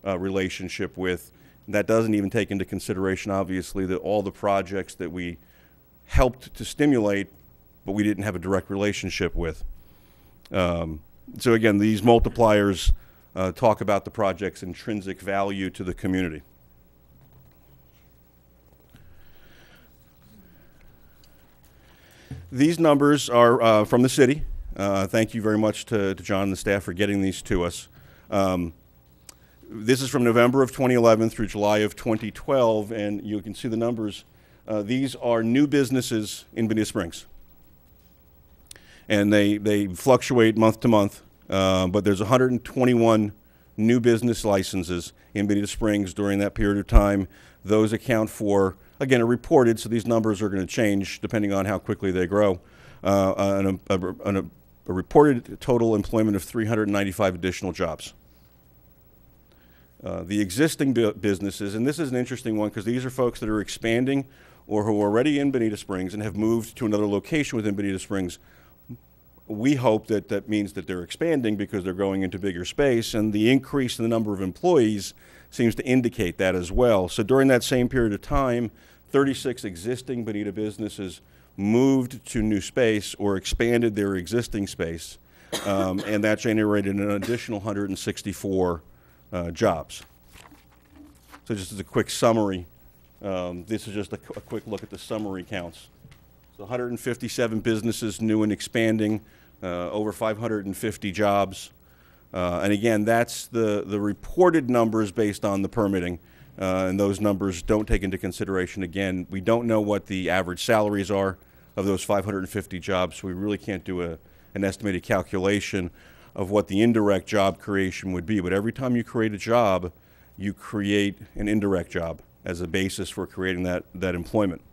relationship with. That doesn't even take into consideration, obviously, that all the projects that we helped to stimulate, but we didn't have a direct relationship with. So again, these multipliers talk about the project's intrinsic value to the community. These numbers are from the city. Thank you very much to John and the staff for getting these to us. This is from November of 2011 through July of 2012, and you can see the numbers These are new businesses in Bonita Springs. And they fluctuate month to month, but there's 121 new business licenses in Bonita Springs during that period of time. Those account for, again, are reported, so these numbers are going to change depending on how quickly they grow. A reported total employment of 395 additional jobs. The existing businesses, and this is an interesting one because these are folks that are expanding or who are already in Bonita Springs and have moved to another location within Bonita Springs. We hope that that means that they're expanding because they're going into bigger space, and the increase in the number of employees seems to indicate that as well. So during that same period of time, 36 existing Bonita businesses moved to new space or expanded their existing space, and that generated an additional 164 jobs. So just as a quick summary, this is just a quick look at the summary counts. So 157 businesses new and expanding, over 550 jobs. And again, that's the reported numbers based on the permitting. And those numbers don't take into consideration, again, we don't know what the average salaries are of those 550 jobs, so we really can't do an estimated calculation of what the indirect job creation would be. But every time you create a job, you create an indirect job as a basis for creating that employment.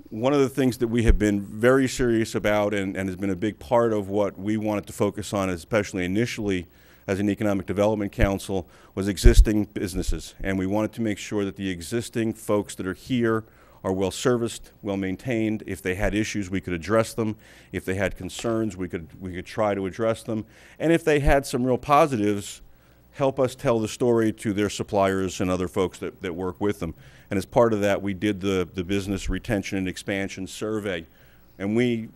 One of the things that we have been very serious about and has been a big part of what we wanted to focus on, especially initially as an Economic Development Council, was existing businesses. And we wanted to make sure that the existing folks that are here are well serviced, well maintained. If they had issues, we could address them. If they had concerns, we could try to address them. And if they had some real positives, help us tell the story to their suppliers and other folks that work with them. And as part of that, we did the business retention and expansion survey. And we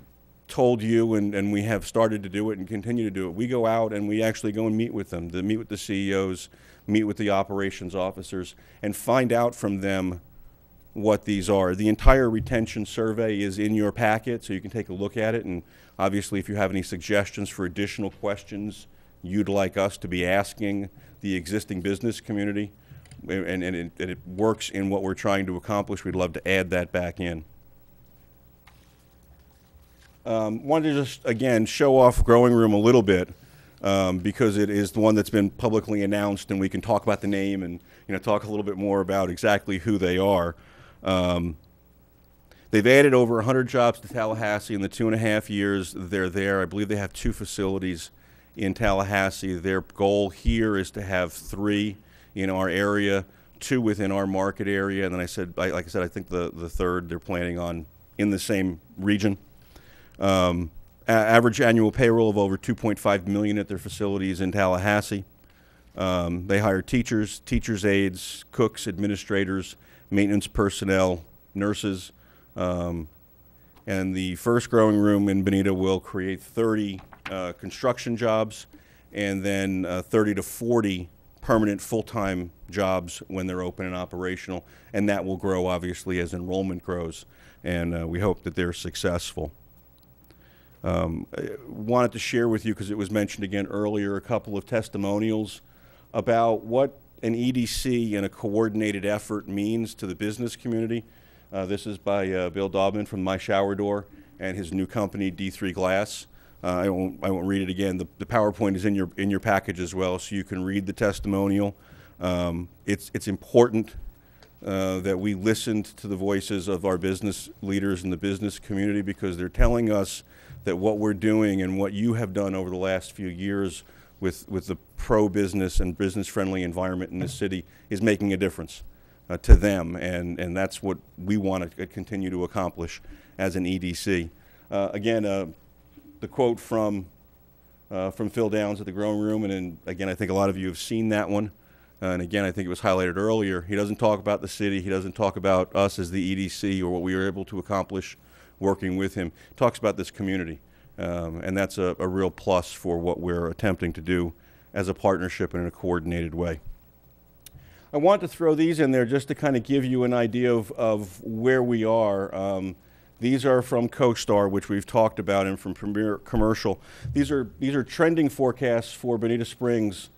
told you, and we have started to do it and continue to do it, we go out and we actually go and meet with them, to meet with the CEOs, meet with the operations officers, and find out from them what these are. The entire retention survey is in your packet, so you can take a look at it. And obviously, if you have any suggestions for additional questions you'd like us to be asking the existing business community, and it works in what we're trying to accomplish, we'd love to add that back in. Wanted to just, again, show off Growing Room a little bit because it is the one that's been publicly announced, and we can talk about the name and talk a little bit more about exactly who they are. They've added over 100 jobs to Tallahassee in the 2.5 years they're there. I believe they have 2 facilities in Tallahassee. Their goal here is to have 3 in our area, 2 within our market area, and then like I said, I think the third they're planning on in the same region. Average annual payroll of over $2.5 million at their facilities in Tallahassee. They hire teachers, teachers' aides, cooks, administrators, maintenance personnel, nurses, and the first Growing Room in Bonita will create 30 construction jobs and then 30 to 40 permanent full-time jobs when they're open and operational, and that will grow obviously as enrollment grows, and we hope that they're successful. I wanted to share with you, because it was mentioned again earlier, a couple of testimonials about what an EDC and a coordinated effort means to the business community. This is by Bill Daubman from My Shower Door and his new company, D3 Glass. I won't read it again. The PowerPoint is in your package as well, so you can read the testimonial. It's important that we listened to the voices of our business leaders in the business community, because they're telling us that what we're doing and what you have done over the last few years with the pro-business and business-friendly environment in this city is making a difference to them, and that's what we want to continue to accomplish as an EDC. Again, the quote from Phil Downs at the Growing Room, and again, I think a lot of you have seen that one. And again, I think it was highlighted earlier. He doesn't talk about the city. He doesn't talk about us as the EDC or what we were able to accomplish working with him. He talks about this community. And that's a real plus for what we're attempting to do as a partnership and in a coordinated way. I want to throw these in there just to kind of give you an idea of where we are. These are from CoStar, which we've talked about, and from Premier Commercial. These are trending forecasts for Bonita Springs,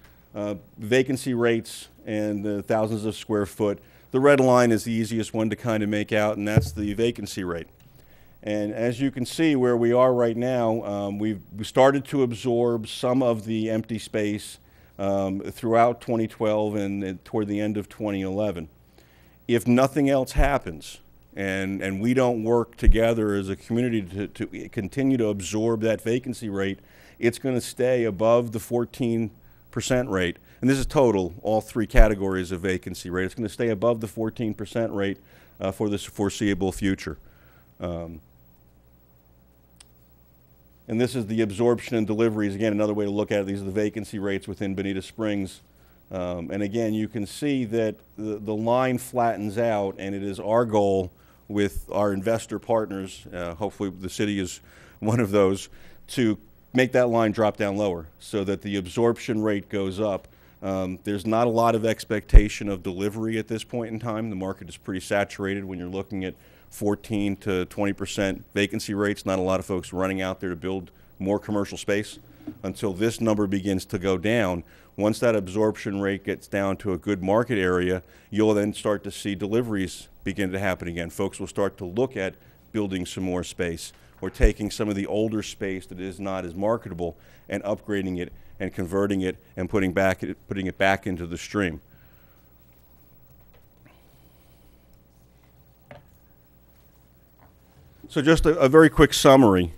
vacancy rates and thousands of square foot. The red line is the easiest one to kind of make out, and that's the vacancy rate. And as you can see where we are right now, we started to absorb some of the empty space throughout 2012 and toward the end of 2011. If nothing else happens, and we don't work together as a community to continue to absorb that vacancy rate, it's going to stay above the 14% rate. And this is total, all three categories of vacancy rate. It's going to stay above the 14% rate for this foreseeable future. And this is the absorption and deliveries. Again, another way to look at it, these are the vacancy rates within Bonita Springs. And again, you can see that the line flattens out, and it is our goal with our investor partners, hopefully the city is one of those, to make that line drop down lower so that the absorption rate goes up. There's not a lot of expectation of delivery at this point in time. The market is pretty saturated when you're looking at 14 to 20% vacancy rates. Not a lot of folks running out there to build more commercial space until this number begins to go down. Once that absorption rate gets down to a good market area, you'll then start to see deliveries begin to happen again. Folks will start to look at building some more space or taking some of the older space that is not as marketable and upgrading it and converting it and putting it back into the stream. So just a very quick summary.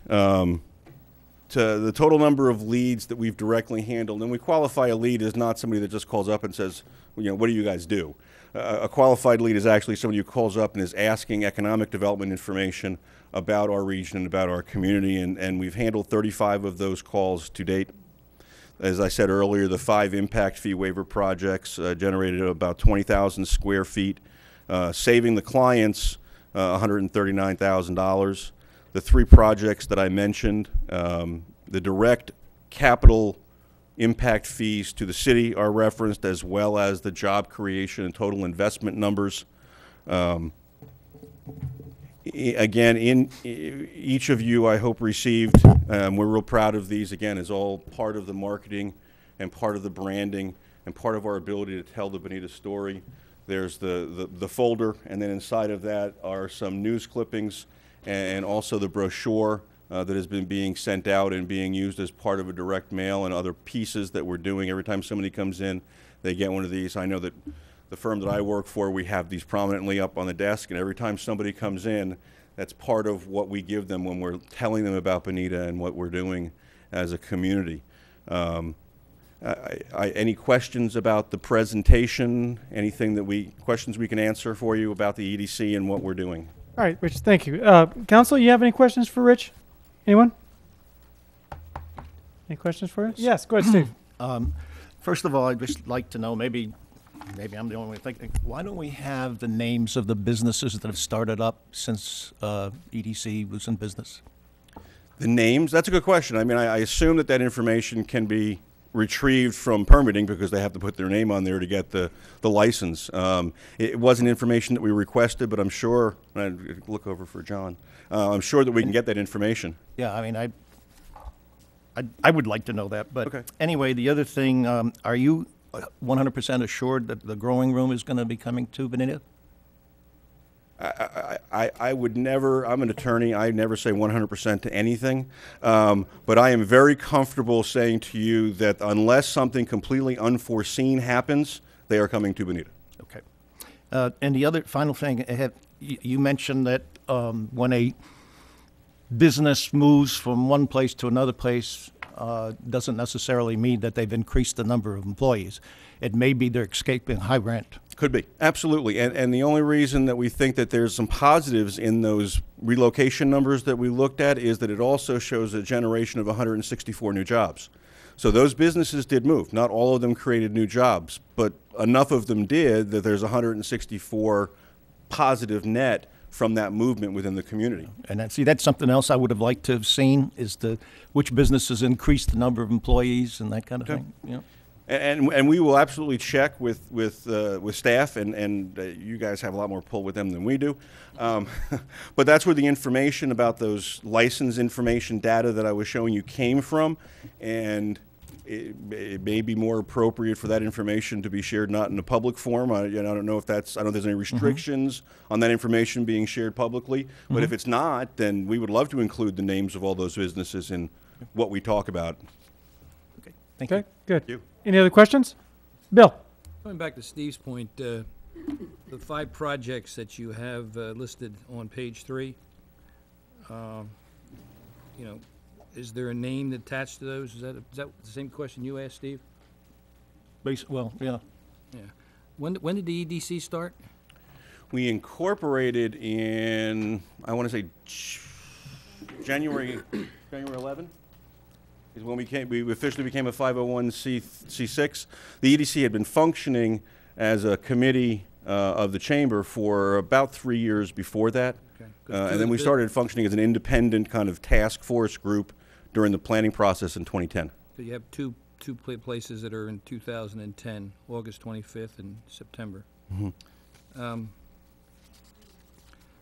To the total number of leads that we've directly handled, and we qualify a lead as not somebody that just calls up and says, you know, what do you guys do? A qualified lead is actually somebody who calls up and is asking economic development information about our region and about our community, and we've handled 35 of those calls to date. As I said earlier, the 5 impact fee waiver projects generated about 20,000 square feet, saving the clients $139,000. The 3 projects that I mentioned, the direct capital impact fees to the city are referenced, as well as the job creation and total investment numbers. Again, each of you, I hope, received, we're real proud of these. Again, is all part of the marketing and part of the branding and part of our ability to tell the Bonita story. There's the folder, and then inside of that are some news clippings and also the brochure that has been being sent out and being used as part of a direct mail and other pieces that we're doing. Every time somebody comes in, they get one of these. I know that the firm that I work for, we have these prominently up on the desk, and every time somebody comes in, that's part of what we give them when we're telling them about Bonita and what we're doing as a community. Any questions about the presentation? Anything that questions we can answer for you about the EDC and what we're doing? All right, Rich, thank you. Council, you have any questions for Rich? Anyone? Any questions for us? Yes, go ahead, Steve. First of all, I'd just like to know, maybe I'm the only one thinking, why don't we have the names of the businesses that have started up since EDC was in business? The names? That's a good question. I mean, I assume that information can be retrieved from permitting because they have to put their name on there to get the license. It wasn't information that we requested, but I'm sure, I'd look over for John, I'm sure that we can get that information. Yeah, I mean, I would like to know that. But okay. Anyway, the other thing, are you 100% assured that the growing room is going to be coming to Bonita? I would never, I'm an attorney, I never say 100% to anything, but I am very comfortable saying to you that unless something completely unforeseen happens, they are coming to Bonita. Okay. And the other final thing, you mentioned that when a business moves from one place to another place, doesn't necessarily mean that they've increased the number of employees. It may be they're escaping high rent. Could be, absolutely. And the only reason that we think that there's some positives in those relocation numbers that we looked at is that it also shows a generation of 164 new jobs. So those businesses did move. Not all of them created new jobs, but enough of them did that there's 164 positive net from that movement within the community. And that's something else I would have liked to have seen, is which businesses increased the number of employees and that kind of thing. Yeah. And we will absolutely check with staff, and you guys have a lot more pull with them than we do. But that's where the information about those license information data that I was showing you came from. And it may be more appropriate for that information to be shared not in a public forum. I don't know if that's, I don't know if there's any restrictions on that information being shared publicly. But if it's not, then we would love to include the names of all those businesses in what we talk about. Okay, thank Okay, good. Thank you. Any other questions? Bill? Going back to Steve's point, the 5 projects that you have listed on page 3, you know, is there a name attached to those? Is that the same question you asked, Steve? Well, yeah. Yeah. When did the EDC start? We incorporated in, I want to say, January 11 is when we officially became a 501c6. The EDC had been functioning as a committee of the chamber for about 3 years before that. Okay. And then we started functioning as an independent kind of task force group during the planning process in 2010. So you have two places that are in 2010, August 25th and September.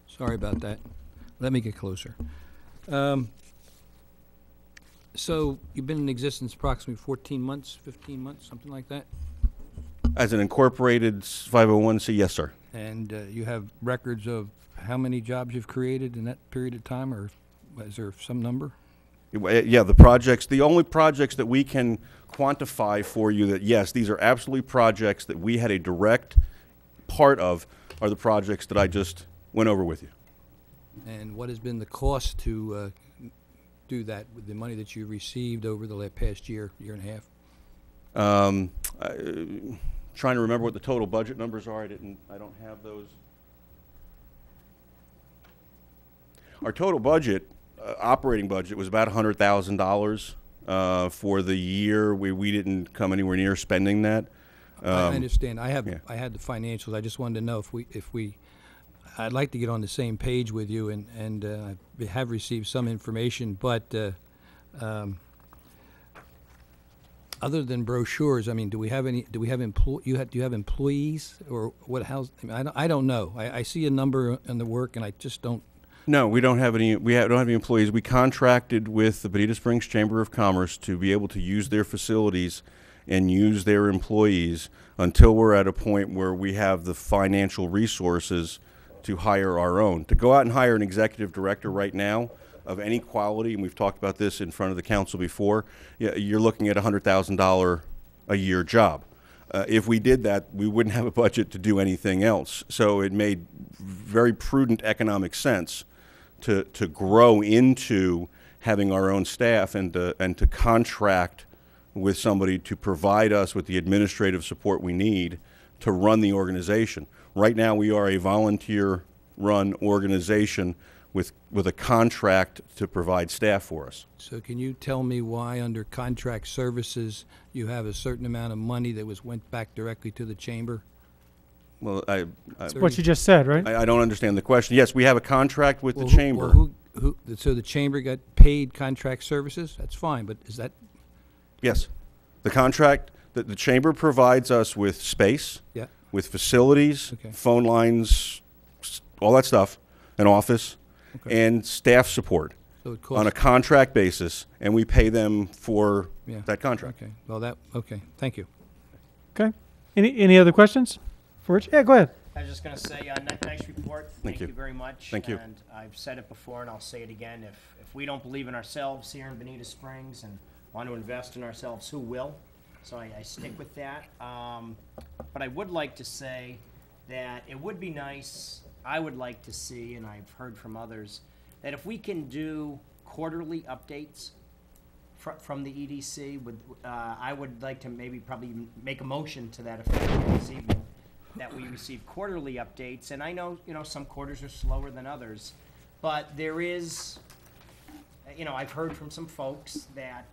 Sorry about that. Let me get closer. So you've been in existence approximately 14 months, 15 months, something like that? As an incorporated 501c, yes, sir. And you have records of how many jobs you've created in that period of time, or is there some number? Yeah, the only projects that we can quantify for you that, yes, these are absolutely projects that we had a direct part of are the projects that I just went over with you. And what has been the cost to do that with the money that you received over the past year and a half? Trying to remember what the total budget numbers are. I don't have those. Our total budget, operating budget, was about $100,000 for the year. We didn't come anywhere near spending that. I understand. I had the financials. I just wanted to know if we I'd like to get on the same page with you, and I have received some information, but other than brochures, I mean, do you have employees, or what? I mean, I don't know. I see a number in the work, and I just don't. No, we don't have any. Don't have any employees. We contracted with the Bonita Springs Chamber of Commerce to be able to use their facilities and use their employees until we're at a point where we have the financial resources to hire our own. To go out and hire an executive director right now of any quality, and we've talked about this in front of the council before, you're looking at a $100,000 a year job. If we did that, we wouldn't have a budget to do anything else. So it made very prudent economic sense to grow into having our own staff and to contract with somebody to provide us with the administrative support we need to run the organization. Right now we are a volunteer-run organization with a contract to provide staff for us. So can you tell me why under contract services you have a certain amount of money that went back directly to the chamber? Well, That's what you just said, right? I don't understand the question. Yes, we have a contract with the chamber. So the chamber got paid contract services? That's fine, but is that? Yes. The contract, the chamber provides us with space, yeah, with facilities, okay, phone lines, all that stuff, an office, okay, and staff support so it on a contract basis, and we pay them for that contract. Okay. Well, okay. Thank you. Okay. Any other questions for Rich? Yeah, go ahead. I was just going to say, nice report. Thank you very much. Thank you. And I've said it before, and I'll say it again. If we don't believe in ourselves here in Bonita Springs and want to invest in ourselves, who will? So I stick with that. But I would like to say that it would be nice, I would like to see, and I've heard from others, that if we can do quarterly updates from the EDC, I would like to probably make a motion to that effect this evening, that we receive quarterly updates. And I know, some quarters are slower than others, but there is, I've heard from some folks that,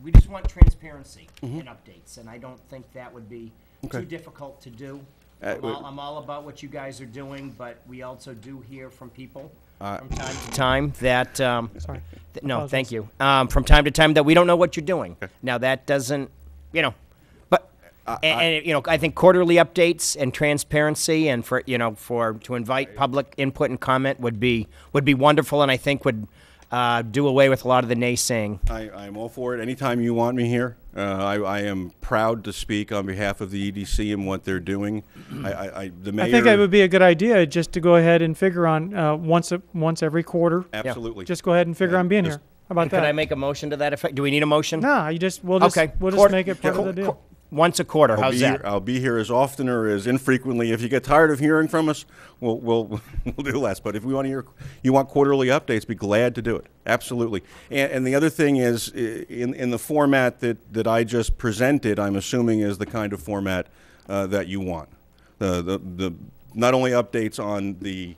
we just want transparency in updates, and I don't think that would be too difficult to do. I'm all about what you guys are doing, but we also do hear from people from time to time that, Sorry. No, thank you. From time to time that we don't know what you're doing. Now that doesn't, but I think quarterly updates and transparency, and to invite public input and comment would be wonderful, and I think would do away with a lot of the naysaying. I'm all for it. Anytime you want me here, I am proud to speak on behalf of the EDC and what they're doing. The mayor, I think it would be a good idea just to go ahead and figure on once every quarter. Absolutely. Just go ahead and figure on being here. How about that? Could I make a motion to that effect? Do we need a motion? No, we'll just make it part of the deal. Once a quarter. How's that? I'll be here as often or as infrequently. If you get tired of hearing from us, we'll do less. But if we want to hear, you want quarterly updates, be glad to do it. Absolutely. And the other thing is, in the format that I just presented, I'm assuming is the kind of format that you want. The not only updates on the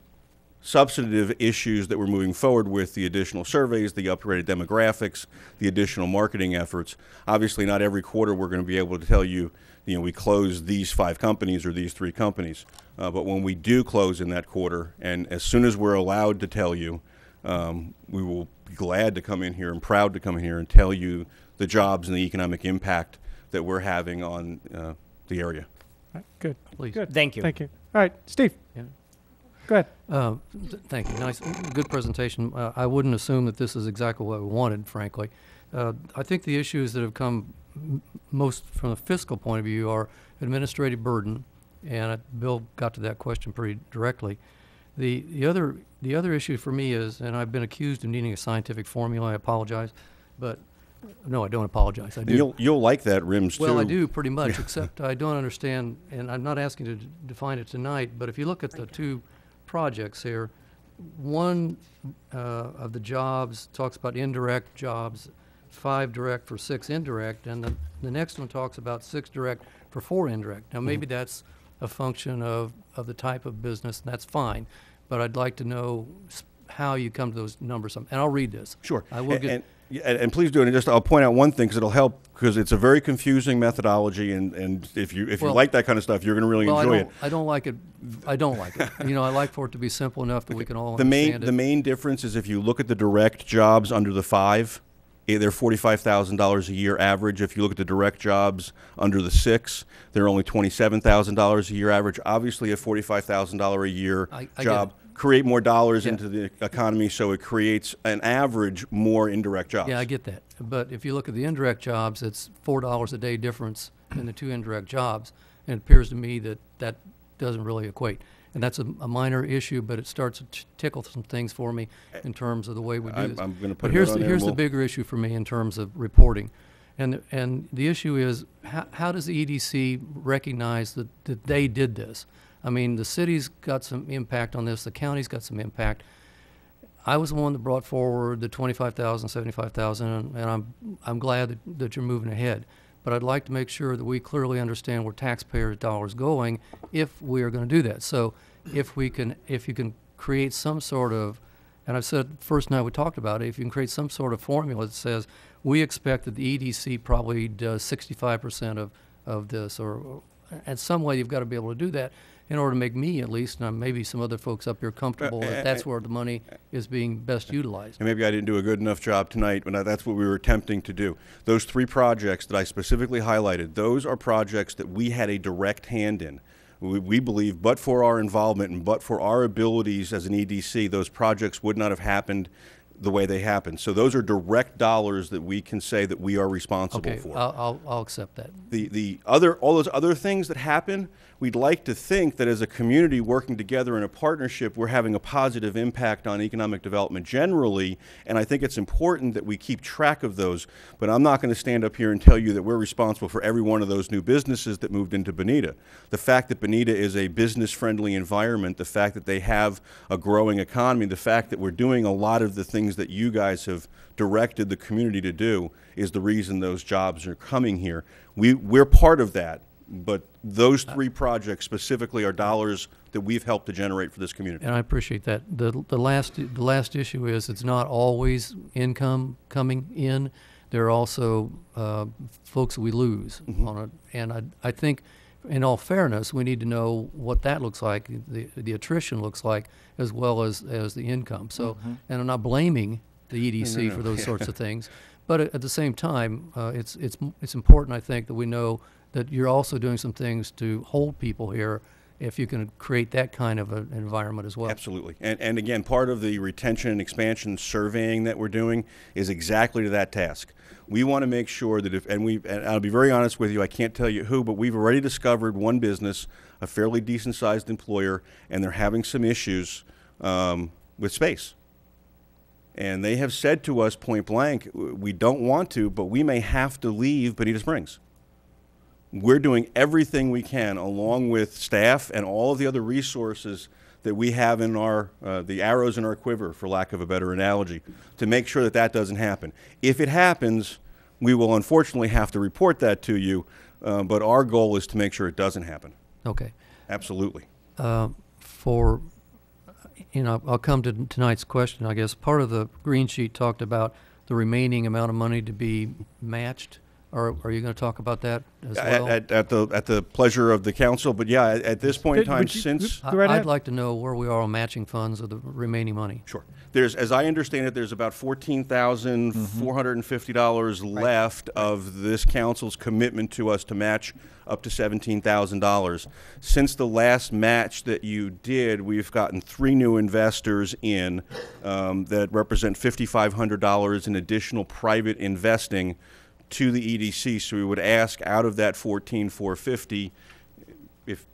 substantive issues that we're moving forward with, the additional surveys, the upgraded demographics, the additional marketing efforts. Obviously, not every quarter we're going to be able to tell you, we closed these 5 companies or these 3 companies. But when we do close in that quarter, and as soon as we're allowed to tell you, we will be glad to come in here and proud to come in here and tell you the jobs and the economic impact that we're having on the area. All right, good. Please. Good. Thank you. Thank you. All right, Steve. Yeah. Go ahead. Thank you. Nice, good presentation. I wouldn't assume that this is exactly what we wanted, frankly. I think the issues that have come most from a fiscal point of view are administrative burden, and Bill got to that question pretty directly. The other issue for me is, and I've been accused of needing a scientific formula. I apologize, but no, I don't apologize. I do. You'll like that, Rims, too. Well, I do pretty much, except I don't understand, and I'm not asking to define it tonight, but if you look at the 2 projects here, one of the jobs talks about indirect jobs, 5 direct for 6 indirect, and the next one talks about 6 direct for 4 indirect. Now, maybe that's a function of the type of business, and that's fine, but I'd like to know how you come to those numbers. And I'll read this. Sure. I will get. And please do it. And I'll point out one thing because it'll help, because it's a very confusing methodology, and if you like that kind of stuff, you're going to really enjoy it. I don't like it. I don't like it. I like for it to be simple enough that we can all the understand it. The main difference is if you look at the direct jobs under the 5, they're $45,000 a year average. If you look at the direct jobs under the 6, they're only $27,000 a year average. Obviously, a $45,000 a year job create more dollars into the economy, so it creates an average more indirect jobs. Yeah, I get that. But if you look at the indirect jobs, it's $4 a day difference in the 2 indirect jobs, and it appears to me that that doesn't really equate. And that's a minor issue, but it starts to tickle some things for me in terms of the way we do this. I'm going to put but here's the bigger issue for me in terms of reporting. And the issue is, how does the EDC recognize that they did this? I mean, the city's got some impact on this. The county's got some impact. I was the one that brought forward the 25,000, 75,000, and I'm glad that you're moving ahead. But I'd like to make sure that we clearly understand where taxpayers' dollars going if we are going to do that. So if you can create some sort of, and I've said first night we talked about it, if you can create some sort of formula that says we expect that the EDC probably does 65% of this, or in some way you've got to be able to do that in order to make me, at least, and maybe some other folks up here, comfortable that that's where the money is being best utilized. And maybe I didn't do a good enough job tonight, but that's what we were attempting to do. Those 3 projects that I specifically highlighted, those are projects that we had a direct hand in. We believe, but for our involvement and but for our abilities as an EDC, those projects would not have happened the way they happened. So those are direct dollars that we can say that we are responsible for. I'll accept that. All those other things that happen, we'd like to think that as a community working together in a partnership, we're having a positive impact on economic development generally, and I think it's important that we keep track of those. But I'm not going to stand up here and tell you that we're responsible for every one of those new businesses that moved into Bonita. The fact that Bonita is a business-friendly environment, the fact that they have a growing economy, the fact that we're doing a lot of the things that you guys have directed the community to do is the reason those jobs are coming here. We're part of that, but those 3 projects specifically are dollars that we've helped to generate for this community. And I appreciate that. The last issue is it's not always income coming in. There are also folks that we lose on it, and I think, in all fairness, we need to know what that looks like, the attrition looks like, as well as the income. So, and I'm not blaming the EDC for those sorts of things, but at the same time, it's important, I think, that we know that you're also doing some things to hold people here if you can create that kind of an environment as well. Absolutely. And again, part of the retention and expansion surveying that we're doing is exactly to that task. We want to make sure that and I'll be very honest with you, I can't tell you who, but we've already discovered one business, a fairly decent sized employer, and they're having some issues with space. And they have said to us point blank, we don't want to, but we may have to leave Bonita Springs. We're doing everything we can, along with staff and all of the other resources that we have in our, the arrows in our quiver, for lack of a better analogy, to make sure that that doesn't happen. If it happens, we will unfortunately have to report that to you, but our goal is to make sure it doesn't happen. Okay. Absolutely. I'll come to tonight's question. I guess part of the green sheet talked about the remaining amount of money to be matched. Or are you going to talk about that as well? At the pleasure of the council, but yeah, at this point in time, since I'd like to know where we are on matching funds of the remaining money. Sure. There's, as I understand it, there's about $14,450 left of this council's commitment to us to match up to $17,000. Since the last match that you did, we've gotten 3 new investors in that represent $5,500 in additional private investing to the EDC. So we would ask out of that $14,450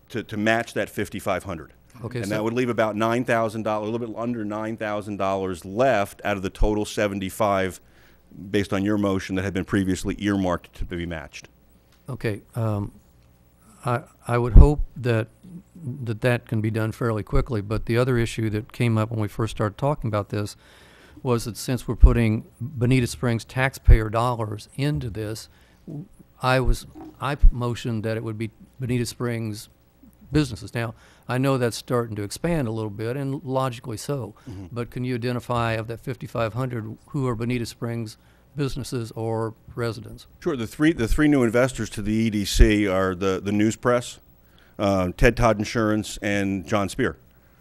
to match that $5,500. Okay, and so that would leave about $9,000, a little bit under $9,000 left out of the total 75, based on your motion that had been previously earmarked to be matched. Okay, I would hope that can be done fairly quickly. But the other issue that came up when we first started talking about this was that since we're putting Bonita Springs taxpayer dollars into this, I motioned that it would be Bonita Springs businesses. Now, I know that's starting to expand a little bit, and logically so. But can you identify of that 5,500 who are Bonita Springs businesses or residents? Sure. The three new investors to the EDC are the News Press, Ted Todd Insurance, and John Spear.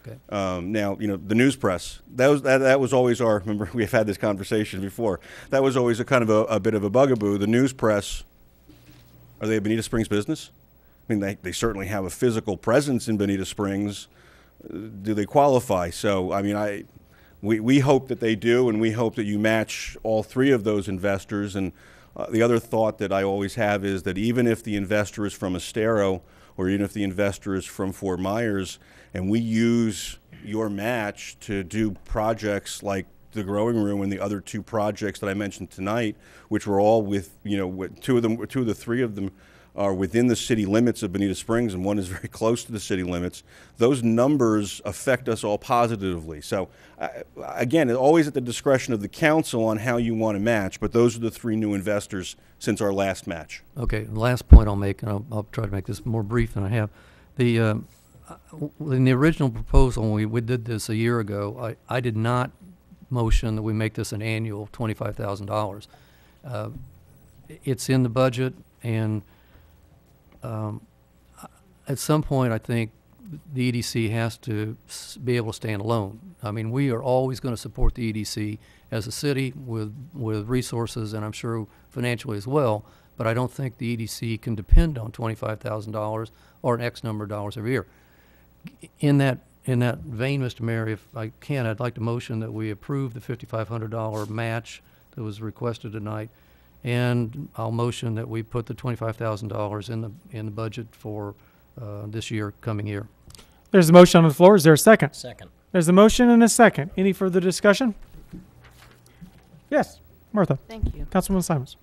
Okay. Now, the News Press, that was always our, remember, we've had this conversation before, that was always a kind of a bit of a bugaboo. The News Press, are they a Bonita Springs business? I mean, they certainly have a physical presence in Bonita Springs. Do they qualify? So, I mean, we hope that they do, and we hope that you match all 3 of those investors. And the other thought that I always have is that even if the investor is from Estero, or even if the investor is from Fort Myers, and we use your match to do projects like the growing room and the other 2 projects that I mentioned tonight, which were all with, 2 of the 3 of them are within the city limits of Bonita Springs, and one is very close to the city limits. Those numbers affect us all positively. So, again, always at the discretion of the council on how you want to match, but those are the 3 new investors since our last match. Okay, the last point I'll make, and I'll try to make this more brief than I have. In the original proposal, when we did this a year ago, I did not motion that we make this an annual $25,000. It's in the budget, and at some point, I think the EDC has to be able to stand alone. I mean, we are always going to support the EDC as a city with resources, and I'm sure financially as well, but I don't think the EDC can depend on $25,000 or an X number of dollars every year. In that vein, Mr. Mayor, if I can, I'd like to motion that we approve the $5,500 match that was requested tonight, and I'll motion that we put the $25,000 in the budget for this coming year. There's a motion on the floor. Is there a second? Second. There's a motion and a second. Any further discussion? Yes, Martha. Thank you. Councilwoman Simons.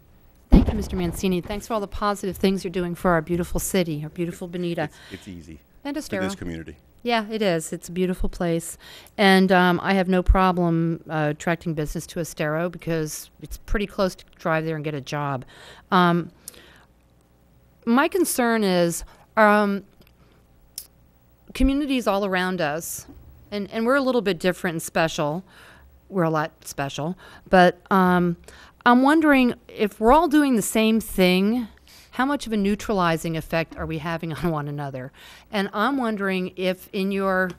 Thank you, Mr. Mancini. Thanks for all the positive things you're doing for our beautiful city, our beautiful Bonita. It's easy. And Estero. For this community. Yeah, it is. It's a beautiful place. And I have no problem attracting business to Estero because it's pretty close to drive there and get a job. My concern is communities all around us, and we're a little bit different and special. We're a lot special. But I'm wondering if we're all doing the same thing, how much of a neutralizing effect are we having on one another? And I'm wondering if in your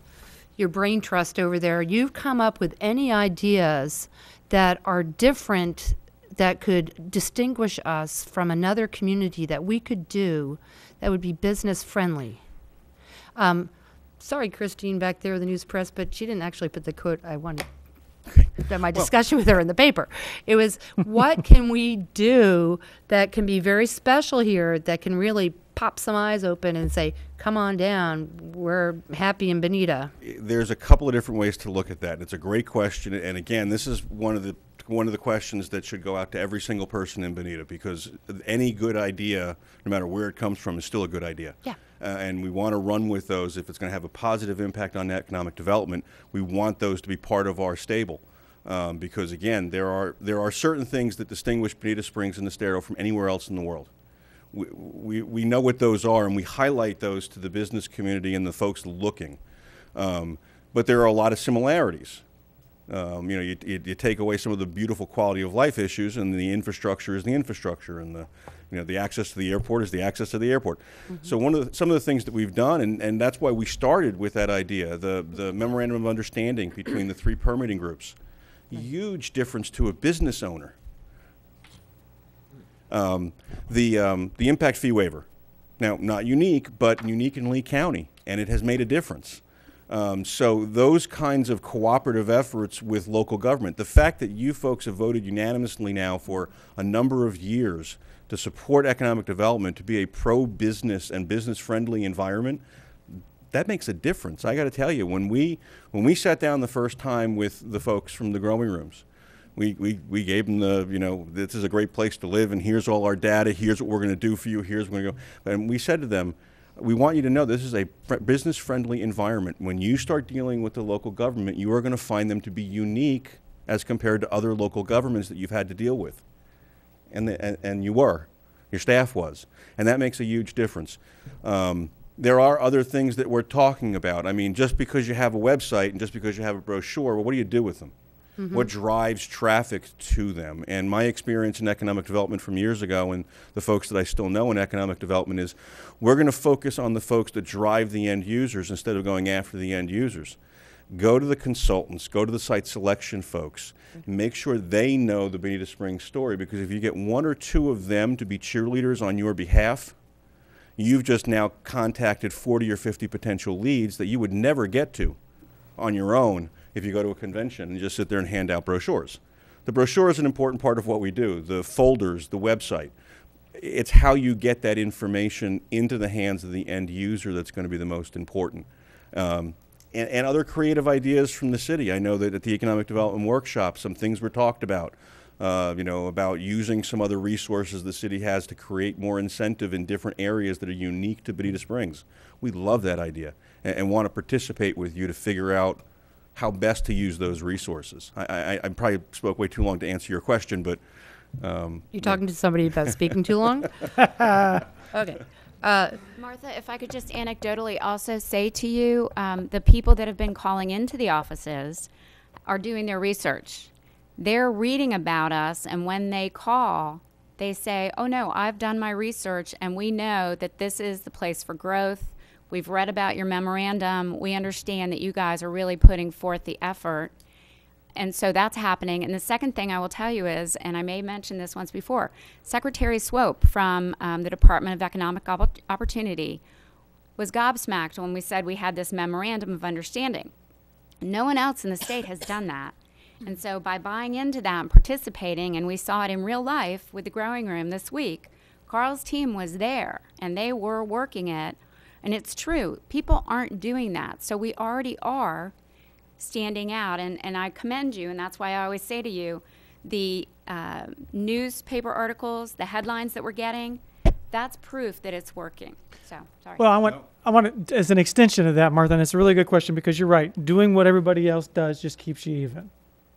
brain trust over there, you've come up with any ideas that are different, that could distinguish us from another community that we could do that would be business friendly. Sorry, Christine back there, the news press, but she didn't actually put the quote I wanted. That my discussion with her in the paper. It was, what can we do that can be very special here, that can really pop some eyes open and say, come on down, we're happy in Bonita? There's a couple of different ways to look at that. It's a great question, and again, this is one of the questions that should go out to every single person in Bonita, because any good idea, no matter where it comes from, is still a good idea. Yeah. And we want to run with those. If it's going to have a positive impact on economic development, we want those to be part of our stable. Because again, there are certain things that distinguish Bonita Springs and Estero from anywhere else in the world. We know what those are, and we highlight those to the business community and the folks looking. But there are a lot of similarities. You know, you take away some of the beautiful quality of life issues, and the infrastructure is the infrastructure, and the access to the airport is the access to the airport. So some of the things that we've done, and that's why we started with that idea, the memorandum of understanding between the 3 permitting groups. Huge difference to a business owner. The impact fee waiver. Now, not unique, but unique in Lee County, and it has made a difference. So those kinds of cooperative efforts with local government, the fact that you folks have voted unanimously now for a number of years to support economic development, to be a pro-business and business-friendly environment, that makes a difference. I got to tell you, when we sat down the first time with the folks from the growing rooms, we gave them this is a great place to live, and here's all our data, here's what we're going to do for you, here's where we're going to go. And we said to them, we want you to know this is a business-friendly environment. When you start dealing with the local government, you are going to find them to be unique as compared to other local governments that you've had to deal with. And you were. Your staff was. And that makes a huge difference. There are other things that we're talking about. I mean, just because you have a website and just because you have a brochure, well, what do you do with them? What drives traffic to them? And my experience in economic development from years ago, and the folks that I still know in economic development, is we're going to focus on the folks that drive the end users instead of going after the end users. Go to the consultants, go to the site selection folks, make sure they know the Bonita Springs story, because if you get 1 or 2 of them to be cheerleaders on your behalf, you've just now contacted 40 or 50 potential leads that you would never get to on your own if you go to a convention and just sit there and hand out brochures. The brochure is an important part of what we do, the folders, the website. It's how you get that information into the hands of the end user that's going to be the most important. And other creative ideas from the city. I know that at the Economic Development Workshop, some things were talked about. About using some other resources the city has to create more incentive in different areas that are unique to Bonita Springs. We love that idea and want to participate with you to figure out how best to use those resources. I probably spoke way too long to answer your question, but... You're talking to somebody about speaking too long? Okay. Martha, if I could just anecdotally also say to you, the people that have been calling into the offices are doing their research. They're reading about us, and when they call, they say, oh no, I've done my research, and we know that this is the place for growth. We've read about your memorandum. We understand that you guys are really putting forth the effort. And so that's happening. And the second thing I will tell you is, and I may mention this once before, Secretary Swope from the Department of Economic Opportunity was gobsmacked when we said we had this memorandum of understanding. No one else in the state has done that. And so by buying into that and participating, and we saw it in real life with the growing room this week, Carl's team was there, and they were working it. And it's true, people aren't doing that. So we already are standing out, and I commend you, and that's why I always say to you, the newspaper articles, the headlines that we're getting, that's proof that it's working. So, sorry. Well, I want to, as an extension of that, Martha, and it's a really good question, because you're right, doing what everybody else does just keeps you even.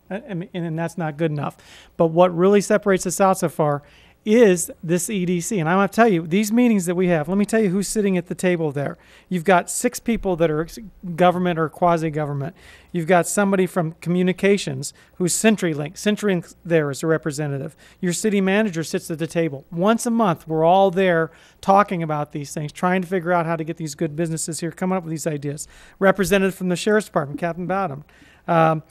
And that's not good enough. But what really separates us out so far is this EDC. And I want to tell you, these meetings that we have, let me tell you who's sitting at the table there. You've got 6 people that are government or quasi-government. You've got somebody from communications who's CenturyLink. CenturyLink there is a representative. Your city manager sits at the table. Once a month, we're all there talking about these things, trying to figure out how to get these good businesses here, coming up with these ideas. Representative from the Sheriff's Department, Captain Bowden. The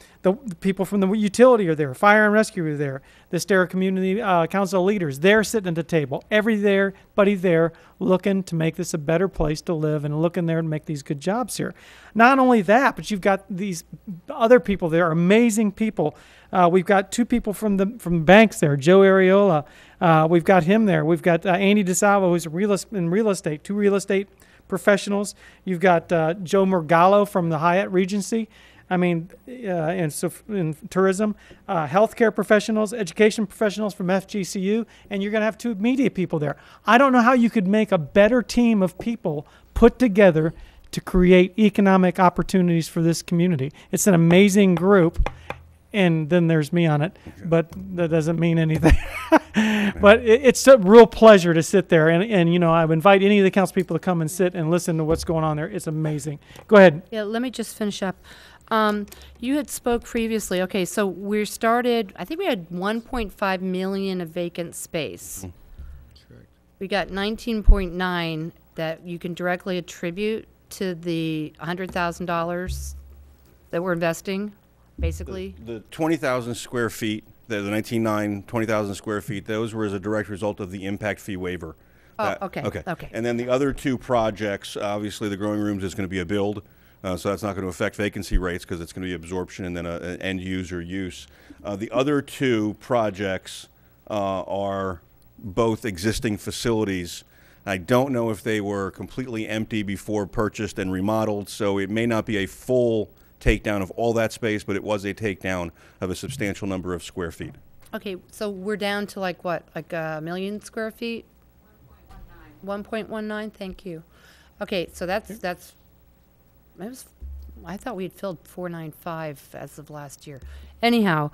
people from the utility are there. Fire and rescue are there. The Stara Community Council leaders, they're sitting at the table. Everybody there looking to make this a better place to live and looking there to make these good jobs here. Not only that, but you've got these other people there, amazing people. We've got two people from banks there, Joe Areola. We've got him there. We've got Andy DeSalvo, who's in real estate, two real estate professionals. You've got Joe Murgallo from the Hyatt Regency. I mean, and so in tourism, healthcare professionals, education professionals from FGCU, and you're going to have two media people there. I don't know how you could make a better team of people put together to create economic opportunities for this community. It's an amazing group. And then there's me on it, but that doesn't mean anything. But it's a real pleasure to sit there. And, you know, I would invite any of the council people to come and sit and listen to what's going on there. It's amazing. Go ahead. Yeah, let me just finish up. You had spoke previously. Okay, so we started, I think we had 1.5 million of vacant space. That's correct. We got 19.9 that you can directly attribute to the $100,000 that we're investing. Basically, the 20,000 square feet, the 19.9, 20,000 square feet, those were as a direct result of the impact fee waiver. Oh, okay. Okay. And then the other two projects, obviously the growing rooms is going to be a build, so that's not going to affect vacancy rates because it's going to be absorption and then an end user use. The other two projects are both existing facilities. I don't know if they were completely empty before purchased and remodeled, so it may not be a full takedown of all that space, but it was a takedown of a substantial number of square feet. Okay, so we're down to like what, like 1 million square feet? 1.19. 1.19. Thank you. Okay, so I thought we had filled 495 as of last year. Anyhow,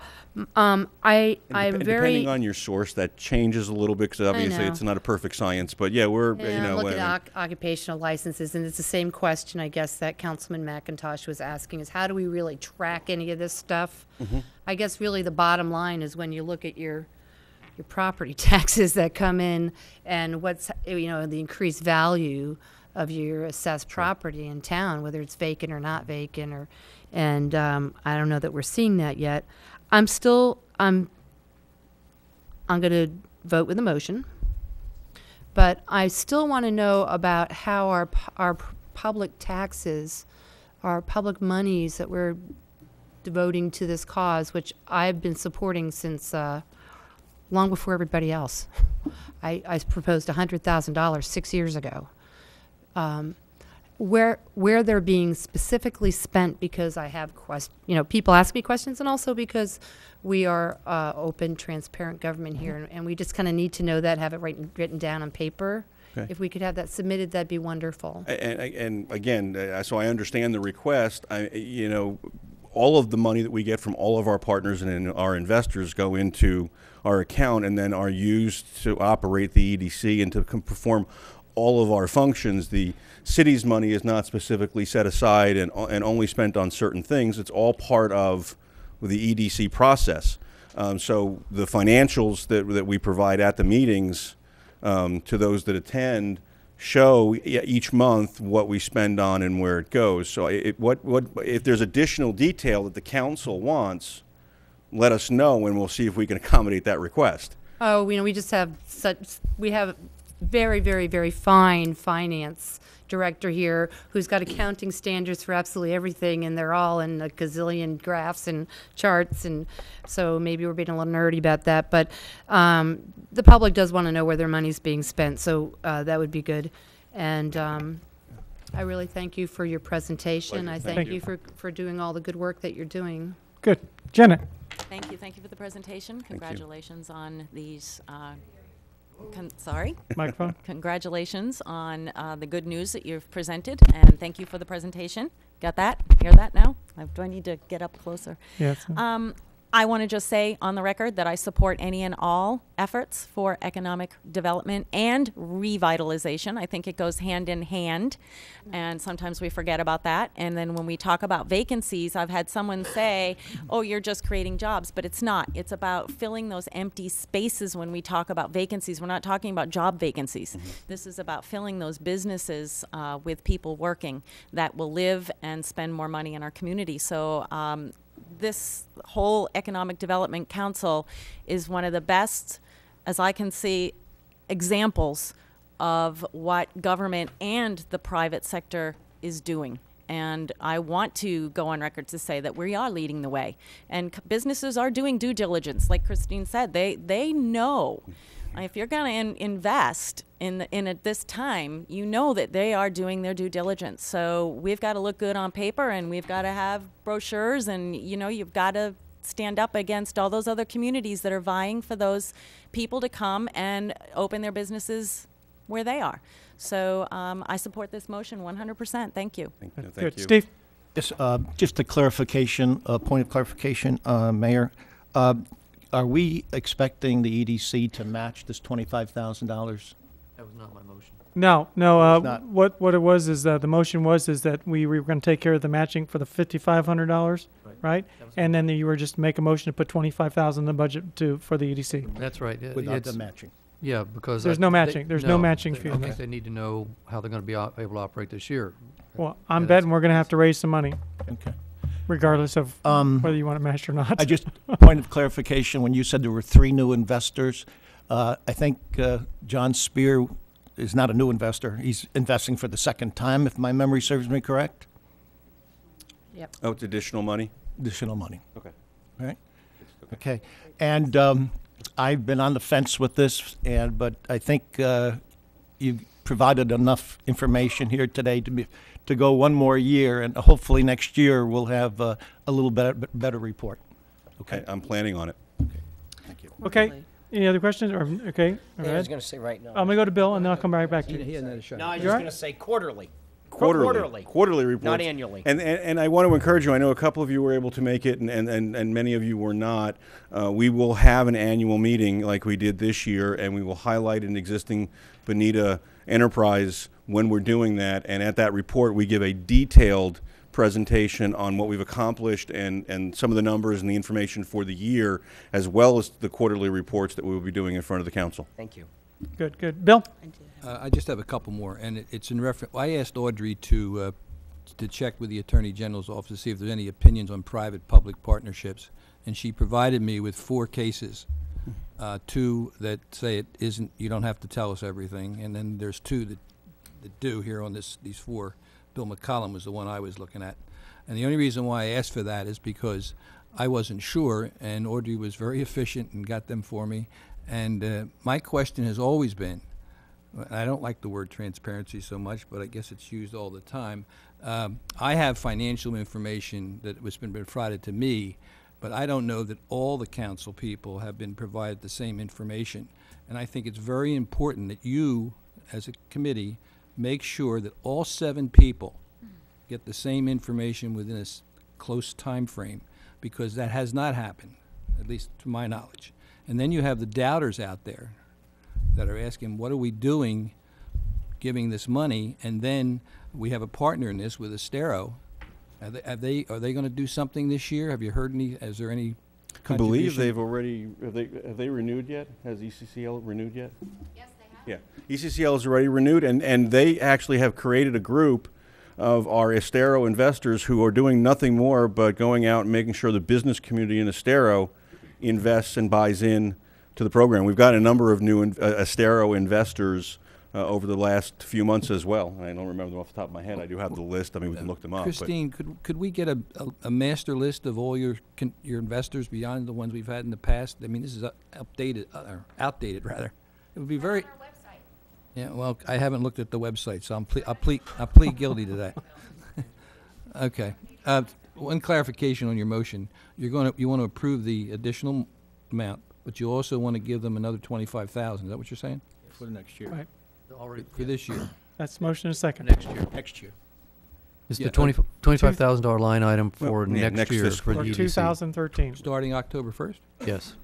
I'm very depending on your source, that changes a little bit because obviously it's not a perfect science. But yeah, we're looking at occupational licenses, and it's the same question I guess that Councilman McIntosh was asking: is how do we really track any of this stuff? Mm-hmm. I guess really the bottom line is when you look at your property taxes that come in and what's the increased value of your assessed property in town, whether it's vacant or not vacant, and I don't know that we're seeing that yet. I'm going to vote with the motion, but I still want to know about how our public taxes, our public monies that we're devoting to this cause, which I've been supporting since long before everybody else. I proposed $100,000 6 years ago. Where they're being specifically spent, because I have people ask me questions, and also because we are open, transparent government here, and we just kind of need to know that, have it written down on paper. Okay. If we could have that submitted, that'd be wonderful. And again, so I understand the request. All of the money that we get from all of our partners and our investors go into our account and then are used to operate the EDC and to perform all of our functions. The city's money is not specifically set aside and only spent on certain things. It's all part of the EDC process. So the financials that we provide at the meetings to those that attend show each month what we spend on and where it goes. So if there's additional detail that the council wants, let us know and we'll see if we can accommodate that request. Oh, we just have we have very, very, very fine finance director here who's got accounting standards for absolutely everything, and they're all in a gazillion graphs and charts, and so maybe we're being a little nerdy about that, but the public does want to know where their money's being spent, so that would be good. And I really thank you for your presentation. Pleasure. I thank you for doing all the good work that you're doing. Good. Janet. Thank you for the presentation. Congratulations on these Microphone. Congratulations on the good news that you've presented, and thank you for the presentation. Got that? Hear that now? Do I need to get up closer? Yes. I want to just say on the record that I support any and all efforts for economic development and revitalization. I think it goes hand in hand, and sometimes we forget about that. And then when we talk about vacancies, I've had someone say, oh, you're just creating jobs, but it's not. It's about filling those empty spaces. When we talk about vacancies, we're not talking about job vacancies. This is about filling those businesses with people working that will live and spend more money in our community. So this whole Economic Development Council is one of the best, as I can see, examples of what government and the private sector is doing. And I want to go on record to say that we are leading the way. And businesses are doing due diligence. Like Christine said, they know. If you're going to invest in at this time, you know that they are doing their due diligence. So we've got to look good on paper, and we've got to have brochures, and you've got to stand up against all those other communities that are vying for those people to come and open their businesses where they are. So I support this motion 100%. Thank you. Thank Good. you. Steve? Yes, just a clarification, a point of clarification, Mayor. Are we expecting the EDC to match this $25,000? That was not my motion. No. not. What it was is the motion was that we were going to take care of the matching for the $5,500, right? And then you were just make a motion to put $25,000 in the budget for the EDC. That's right. Without the matching. Yeah, because There's no matching. There's no matching fee I in think that. they need to know how they're going to be able to operate this year. Well, I'm betting we're going to have to raise some money. Okay. Regardless of whether you want it matched or not. I just, point of clarification, when you said there were 3 new investors, I think John Spear is not a new investor. He's investing for the second time, if my memory serves me correct. Yep. Oh, it's additional money? Additional money. Okay. All right. Okay. And I've been on the fence with this, but I think you provided enough information here today to go one more year, and hopefully next year we'll have a little better report. Okay. I'm planning on it. Thank you. Okay. Any other questions? Or okay. Yeah, I was going to say right now. I'm going to go to Bill, and then I'll come back to you. No, I was You just all going right? to say quarterly. Quarterly reports. Not annually. And I want to encourage you, I know a couple of you were able to make it and many of you were not. We will have an annual meeting like we did this year, and we will highlight an existing Bonita enterprise when we're doing that. And at that report, we give a detailed presentation on what we've accomplished and some of the numbers and the information for the year, as well as the quarterly reports that we will be doing in front of the council. Thank you. Good. Bill? I just have a couple more, and it's in reference. I asked Audrey to check with the Attorney General's office to see if there's any opinions on private-public partnerships, and she provided me with 4 cases, 2 that say it isn't. You don't have to tell us everything, and then there's 2 that do here on these 4. Bill McCollum was the one I was looking at, and the only reason why I asked for that is because I wasn't sure, and Audrey was very efficient and got them for me. And my question has always been, I don't like the word transparency so much, but I guess it's used all the time. I have financial information that has been provided to me, but I don't know that all the council people have been provided the same information. And I think it's very important that you, as a committee, make sure that all 7 people get the same information within a close time frame, because that has not happened, at least to my knowledge. And then you have the doubters out there that are asking, what are we doing giving this money? And then we have a partner in this with Estero. Are they going to do something this year? Have you heard any? Is there any I believe contribution? they've already, have they renewed yet? Has ECCL renewed yet? Yes, they have. Yeah, ECCL is already renewed, and they actually have created a group of our Estero investors who are doing nothing more but going out and making sure the business community in Estero invests and buys in to the program. We've got a number of new Estero investors over the last few months as well. I don't remember them off the top of my head. I do have the list. I mean, we can look them up. Christine, could we get a master list of all your investors beyond the ones we've had in the past? I mean, this is outdated rather. It would be very. Yeah, well, I haven't looked at the website, so I'll plead guilty to that. Okay. One clarification on your motion. You want to approve the additional amount, but you also want to give them another $25,000. Is that what you're saying? For the next year. Right. Already For this year. That's motion and second. next year. Next year. It's Yeah, the $25,000 line item for yeah, next next year fiscal for the Or EDC. 2013. Starting October 1st? Yes.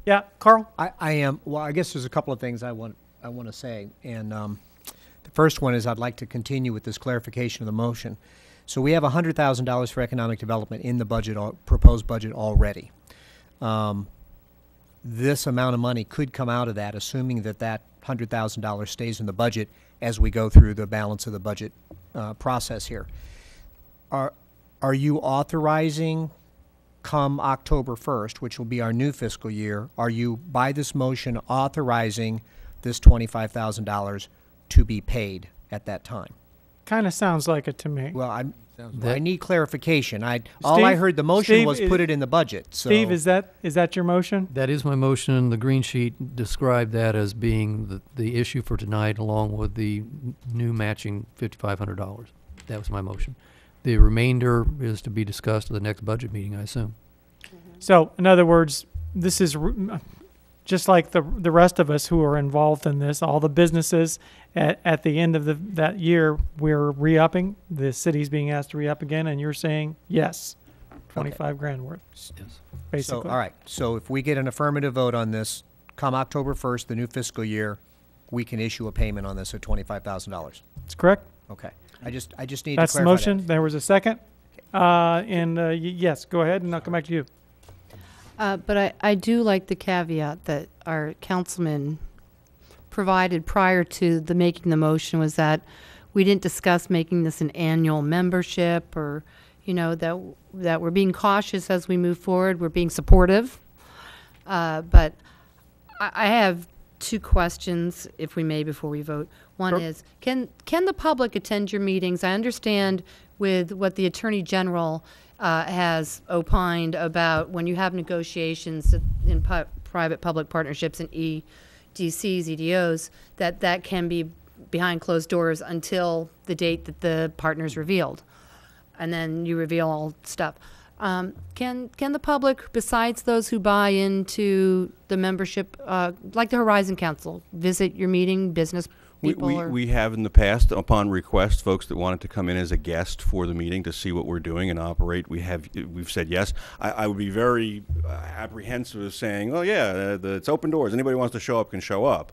Yeah, Carl? I am. Well, I guess there's a couple of things I want to say, and the first one is I'd like to continue with this clarification of the motion. So we have $100,000 for economic development in the budget, proposed budget already. This amount of money could come out of that, assuming that that $100,000 stays in the budget as we go through the balance of the budget process here. Are you authorizing come October 1st, which will be our new fiscal year, are you, by this motion, authorizing this $25,000 to be paid at that time? Kind of sounds like it to me. Well, I need clarification. All I heard the motion Steve, was put it in the budget. So Steve, is that your motion? That is my motion. The green sheet described that as being the issue for tonight, along with the new matching $5,500. That was my motion. The remainder is to be discussed at the next budget meeting, I assume. So, in other words, this is just like the rest of us who are involved in this, all the businesses at the end of that year, we're re-upping. The city's being asked to re-up again, and you're saying yes, 25 grand worth. Yes. Basically. So, all right. So if we get an affirmative vote on this, come October 1st, the new fiscal year, we can issue a payment on this at $25,000. That's correct. Okay. I just need That's to clarify the motion. that. There was a second. Yes, go ahead, and I'll come back to you. But I do like the caveat that our councilman provided prior to the making the motion, was that we didn't discuss making this an annual membership, or, you know, that we're being cautious as we move forward. We're being supportive. But I have two questions, if we may, before we vote. One Sure. is, can the public attend your meetings? I understand with what the Attorney General has opined about when you have negotiations in private-public partnerships and EDCs, EDOs, that can be behind closed doors until the date that the partner's revealed, and then you reveal all stuff. Can the public, besides those who buy into the membership, like the Horizon Council, visit your meeting, business people? We have in the past, upon request, folks that wanted to come in as a guest for the meeting to see what we're doing and operate. We've said yes. I would be very apprehensive of saying, oh yeah, it's open doors. Anybody who wants to show up can show up.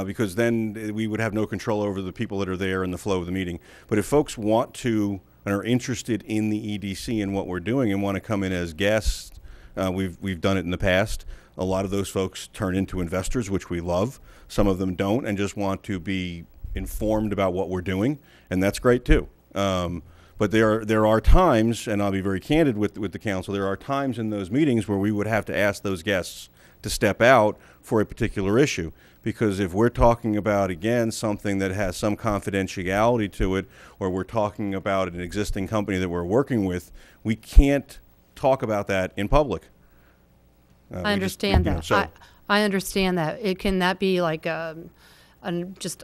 Because then we would have no control over the people that are there and the flow of the meeting. But if folks want to and are interested in the EDC and what we're doing and want to come in as guests, we've done it in the past. A lot of those folks turn into investors, which we love. Some of them don't and just want to be informed about what we're doing, and that's great too. But there are times, and I'll be very candid with the council, there are times in those meetings where we would have to ask those guests to step out for a particular issue. Because if we're talking about, again, something that has some confidentiality to it, or we're talking about an existing company that we're working with, we can't talk about that in public. I understand that. I understand that. Can that be like just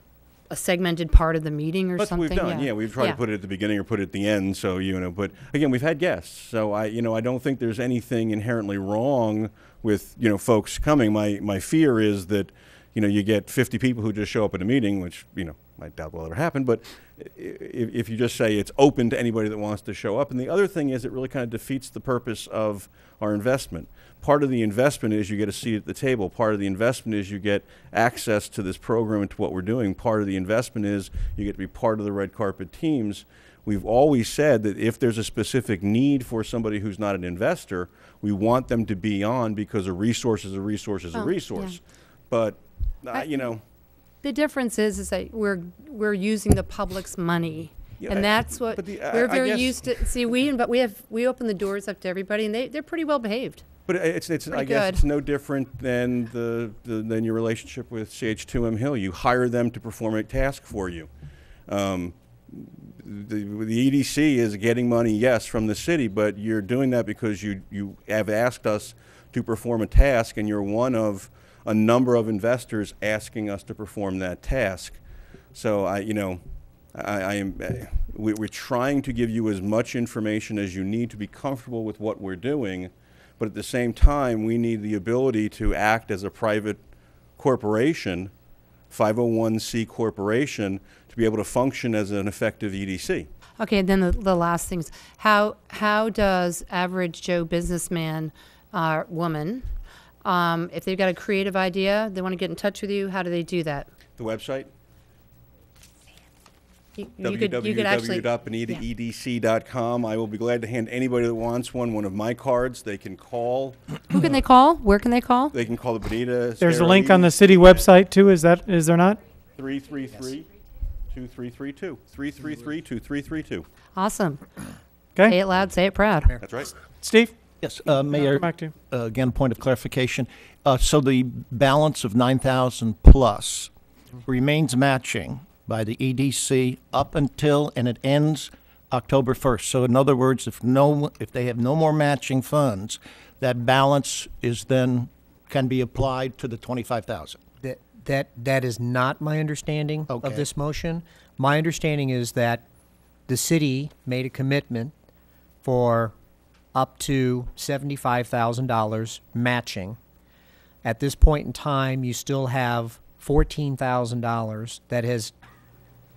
a segmented part of the meeting or something? That's what we've done. Yeah, we've tried to put it at the beginning or put it at the end. So, you know, but again, we've had guests. So I don't think there's anything inherently wrong with, folks coming. My fear is that, you get 50 people who just show up at a meeting, which, I doubt will ever happen. But if you just say it's open to anybody that wants to show up. And the other thing is it really kind of defeats the purpose of our investment. Part of the investment is you get a seat at the table. Part of the investment is you get access to this program and to what we're doing. Part of the investment is you get to be part of the red carpet teams. We've always said that if there's a specific need for somebody who's not an investor, we want them to be on, because a resource is a resource is a resource. Yeah. But, the difference is that we're using the public's money. Yeah, and that's what we're very used to. See, we open the doors up to everybody, and they're pretty well behaved. But I guess it's no different than than your relationship with CH2M Hill. You hire them to perform a task for you. The EDC is getting money, yes, from the city, but you're doing that because you have asked us to perform a task, and you're one of a number of investors asking us to perform that task. So we're trying to give you as much information as you need to be comfortable with what we're doing, but at the same time, we need the ability to act as a private corporation, 501c corporation, to be able to function as an effective EDC. Okay, and then the last thing is, how does average Joe businessman, woman, if they've got a creative idea, they want to get in touch with you, how do they do that? The website? www.bonitaedc.com. I will be glad to hand anybody that wants one of my cards. They can call. Who can they call? Where can they call? They can call the Bonita. There's a link on the city website too. Is there not? 333-2332. 333-2332. Awesome. Okay. Say it loud, say it proud. That's right. Steve? Yes, Mayor, back to you. Again, point of clarification. So the balance of 9,000 plus remains matching by the EDC up until, and it ends October 1st. So in other words, if they have no more matching funds, that balance is then, can be applied to the 25,000. That is not my understanding Okay. of this motion. My understanding is that the city made a commitment for up to $75,000 matching. At this point in time, you still have $14,000 that has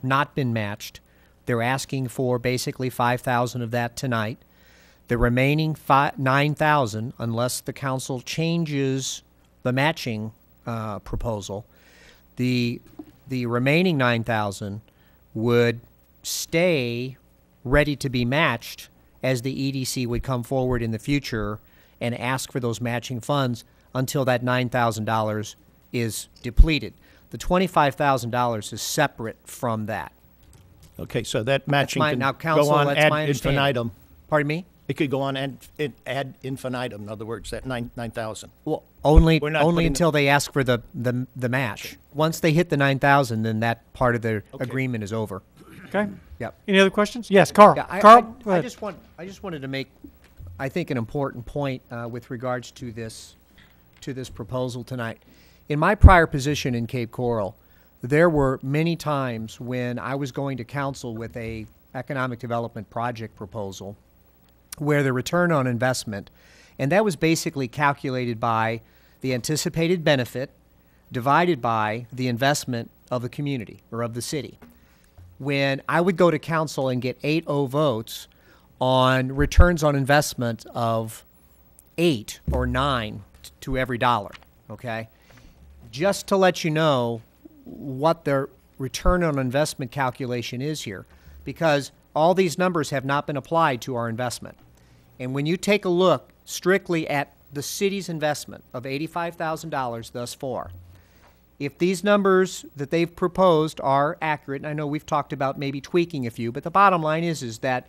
not been matched. They're asking for basically $5,000 of that tonight. The remaining $9,000, unless the council changes the matching proposal, the remaining $9,000 would stay ready to be matched as the EDC would come forward in the future and ask for those matching funds until that $9,000 is depleted. The $25,000 is separate from that. Okay, so that matching can now, council, go on that's ad my understanding. infinitum. Pardon me? It could go on ad infinitum, in other words, that 9,000. Well, only We're not putting until they ask for the match. Once they hit the 9,000, then that part of their Okay. agreement is over. Okay. Yep. Any other questions? Yes, Carl. Yeah, Carl, go I ahead. just wanted to make, I think, an important point with regards to this proposal tonight. In my prior position in Cape Coral, there were many times when I was going to council with a economic development project proposal where the return on investment, and that was basically calculated by the anticipated benefit divided by the investment of the community or of the city. When I would go to council and get 8-0 votes on returns on investment of 8 or 9 to every dollar, okay? Just to let you know what the return on investment calculation is here, because all these numbers have not been applied to our investment. And when you take a look strictly at the city's investment of $85,000 thus far, if these numbers that they've proposed are accurate, and I know we've talked about maybe tweaking a few, but the bottom line is that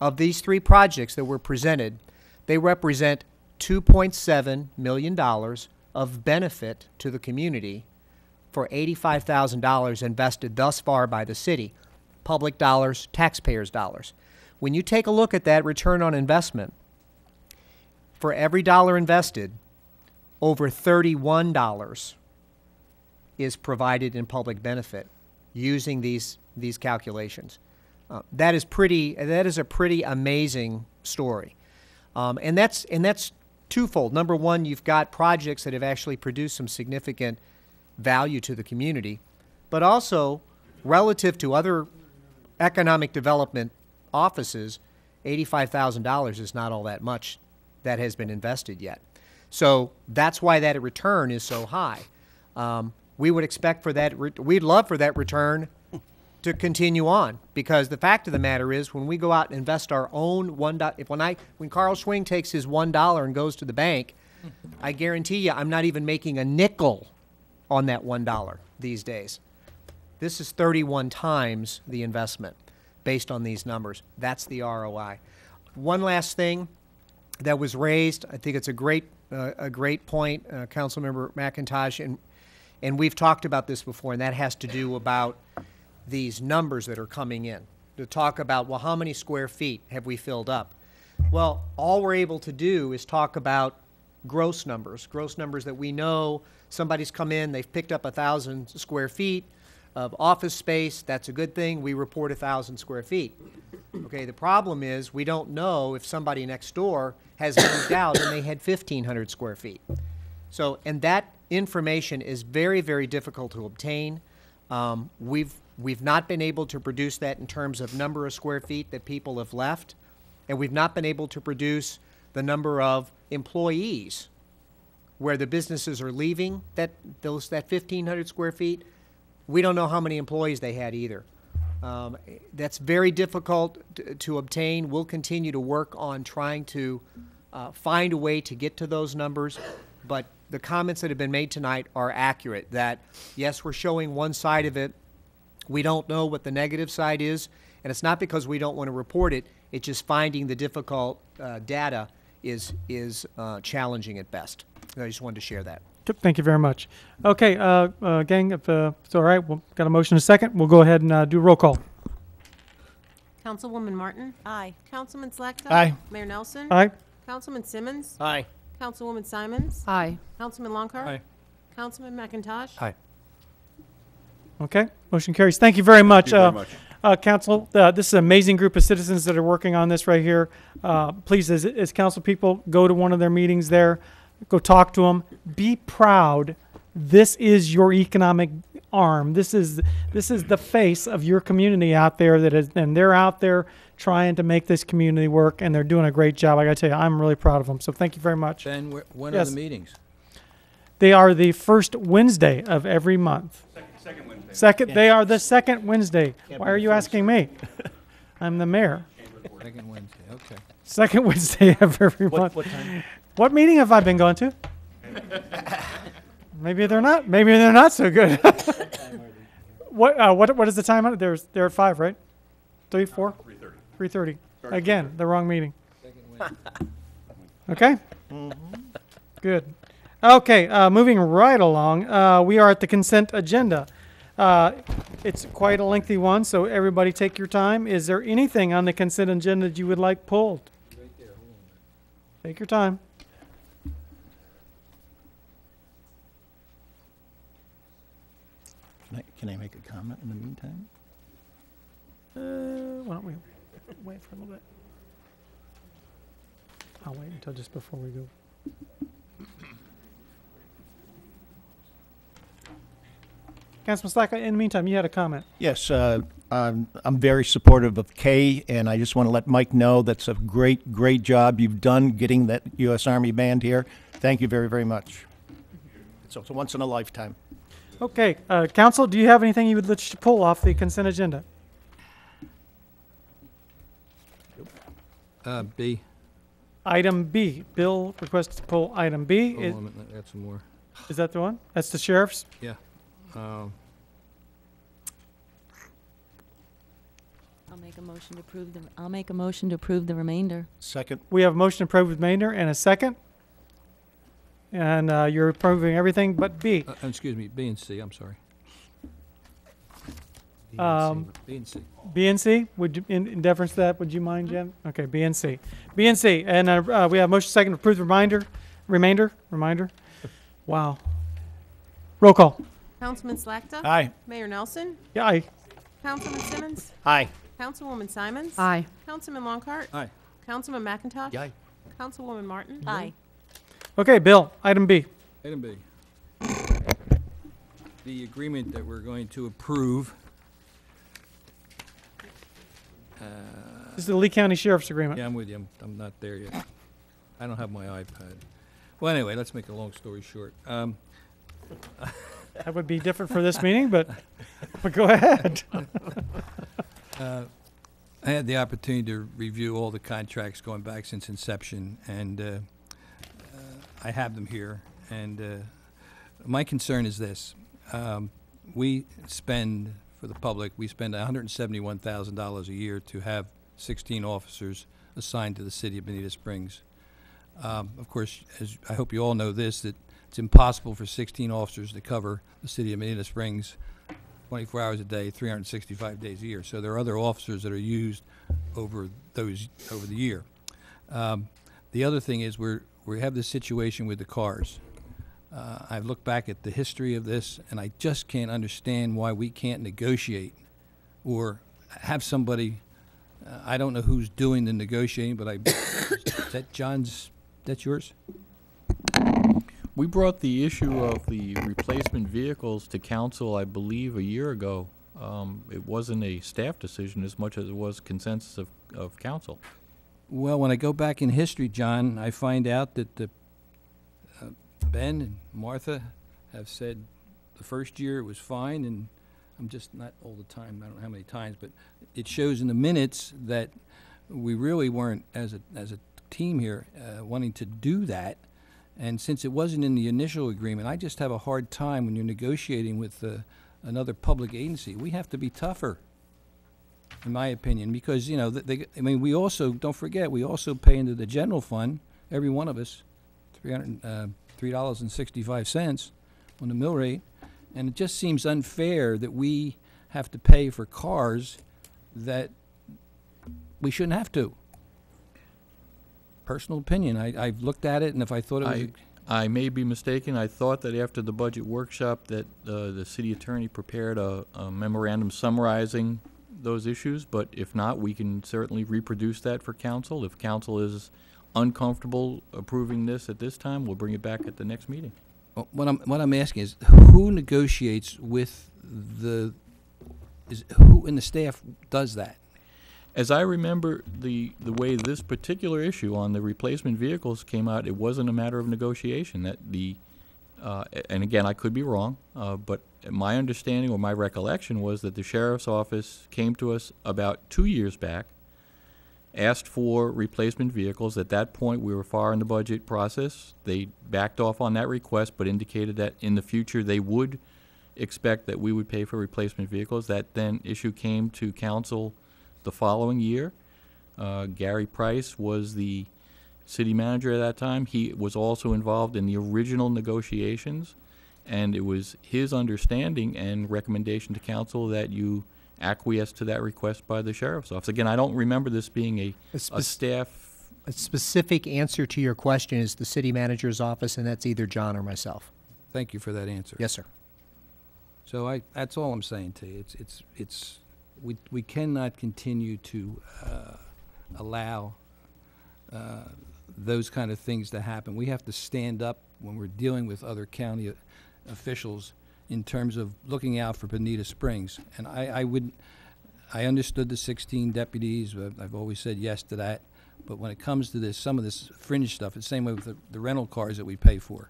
of these 3 projects that were presented, they represent $2.7 million of benefit to the community for $85,000 invested thus far by the city. Public dollars, taxpayers' dollars. When you take a look at that return on investment, for every dollar invested, over $31 is provided in public benefit using these calculations. That is a pretty amazing story. And that's twofold. Number one, you've got projects that have actually produced some significant value to the community, but also relative to other economic development offices, $85,000 is not all that much that has been invested yet. So that's why that return is so high. We would expect for that, we'd love for that return to continue on, because the fact of the matter is when we go out and invest our own $1, when Carl Schwing takes his $1 and goes to the bank, I guarantee you I'm not even making a nickel on that $1 these days. This is 31 times the investment based on these numbers. That's the ROI. One last thing that was raised, I think it's a great point, Councilmember McIntosh, and we've talked about this before, and that has to do about these numbers that are coming in. To talk about, well, how many square feet have we filled up? Well, all we're able to do is talk about gross numbers that we know somebody's come in, they've picked up 1,000 square feet of office space. That's a good thing. We report 1,000 square feet. Okay, the problem is we don't know if somebody next door has moved out and they had 1,500 square feet. So, and that information is very, very difficult to obtain. We've not been able to produce that in terms of number of square feet that people have left, and we've not been able to produce the number of employees where the businesses are leaving that 1,500 square feet. We don't know how many employees they had either. That's very difficult to obtain. We'll continue to work on trying to find a way to get to those numbers, but the comments that have been made tonight are accurate, that yes, we're showing one side of it. We don't know what the negative side is, and it's not because we don't want to report it. It's just finding the difficult data is challenging at best. I just wanted to share that. Good, thank you very much. Okay, gang, if it's all right, we've got a motion and a second. We'll go ahead and do roll call. Councilwoman Martin? Aye. Councilman Slakta? Aye. Mayor Nelson? Aye. Councilman Simmons? Aye. Councilwoman Simons? Aye. Councilman Longcart? Aye. Councilman McIntosh? Aye. Okay, motion carries. Thank you very much. Thank you very much. Council, this is an amazing group of citizens that are working on this right here. Please, as council people, go to one of their meetings there. Go talk to them. Be proud. This is your economic arm. This is the face of your community out there and they're out there trying to make this community work, and they're doing a great job. I got to tell you, I'm really proud of them. So thank you very much. Ben, when Yes. are the meetings? They are the first Wednesday of every month. Second Wednesday. They are the second Wednesday. Why are you asking me? I'm the mayor. Second Wednesday, okay. Second Wednesday of every month. What time? What meeting have I been going to? Maybe they're not. Maybe they're not so good. What is the time on it? They're at 5, right? 3, 4? 3:30. 3:30. Again, the wrong meeting. Okay. Good. Okay. Moving right along. We are at the consent agenda. It's quite a lengthy one, so everybody take your time. Is there anything on the consent agenda that you would like pulled? Take your time. Can I make a comment in the meantime? Why don't we wait for a little bit? I'll wait until just before we go. Councilman Slack, in the meantime, you had a comment. Yes, I'm very supportive of Kay, and I just want to let Mike know that's a great job you've done getting that U.S. Army band here. Thank you very, very much. It's a once in a lifetime. Okay, Council, do you have anything you would like to pull off the consent agenda? B. Item B. Bill requests to pull item B. Oh, wait a minute, I got some more. Is that the one? That's the sheriff's? Yeah. I'll make a motion to approve the remainder. Second. We have a motion to approve with remainder and a second. And you're approving everything but B. Excuse me, B and C, I'm sorry. B and C. B and C, would you, in deference to that, would you mind, Jen? Okay, B and C. B and C, and we have motion second to approve the remainder. Wow. Roll call. Councilman Slakta? Aye. Mayor Nelson? Yeah, aye. Councilman Simmons? Aye. Councilwoman Simons? Aye. Councilman Longcart? Aye. Councilman McIntosh? Aye. Councilwoman Martin? Aye. Okay, Bill, item B. Item B. The agreement that we're going to approve. This is the Lee County Sheriff's Agreement. Yeah, I'm with you. I'm not there yet. I don't have my iPad. Well, anyway, let's make a long story short. That would be different for this meeting, but go ahead. I had the opportunity to review all the contracts going back since inception, and I have them here. And my concern is this. We spend, for the public, we spend $171,000 a year to have 16 officers assigned to the city of Bonita Springs. Of course, as I hope you all know this, that it's impossible for 16 officers to cover the city of Bonita Springs 24 hours a day, 365 days a year. So there are other officers that are used over the year. The other thing is we have this situation with the cars. I've looked back at the history of this, and I just can't understand why we can't negotiate or have somebody. I don't know who's doing the negotiating, but is that John's? That's yours? We brought the issue of the replacement vehicles to council, I believe, a year ago. It wasn't a staff decision as much as it was consensus of council. Well, when I go back in history, John, I find out that Ben and Martha have said the first year it was fine, and I'm just not all the time, I don't know how many times, but it shows in the minutes that we really weren't, as a team here, wanting to do that. And since it wasn't in the initial agreement, I just have a hard time when you're negotiating with another public agency. We have to be tougher, in my opinion, because, you know, I mean, we also, don't forget, we also pay into the general fund every one of us, $3.65 on the mill rate. And it just seems unfair that we have to pay for cars that we shouldn't have to. Personal opinion. I've looked at it, and if I thought it was... I may be mistaken. I thought that after the budget workshop that the city attorney prepared a memorandum summarizing those issues, but if not, we can certainly reproduce that for council. If council is uncomfortable approving this at this time, we'll bring it back at the next meeting. Well, what I'm asking is, who negotiates with who in the staff does that? As I remember the way this particular issue on the replacement vehicles came out, it wasn't a matter of negotiation. That and again, I could be wrong, but my understanding or my recollection was that the sheriff's office came to us about 2 years back, asked for replacement vehicles. At that point, we were far in the budget process. They backed off on that request, but indicated that in the future they would expect that we would pay for replacement vehicles. That then issue came to council the following year. Gary Price was the city manager at that time. He was also involved in the original negotiations, and it was his understanding and recommendation to council that you acquiesce to that request by the sheriff's office. Again, I don't remember this being a staff... A specific answer to your question is the city manager's office, and that's either John or myself. Thank you for that answer. Yes, sir. So that's all I'm saying to you. We cannot continue to allow those kind of things to happen. We have to stand up when we're dealing with other county officials in terms of looking out for Bonita Springs. And I understood the 16 deputies. I've always said yes to that. But when it comes to this, some of this fringe stuff, it's the same way with the rental cars that we pay for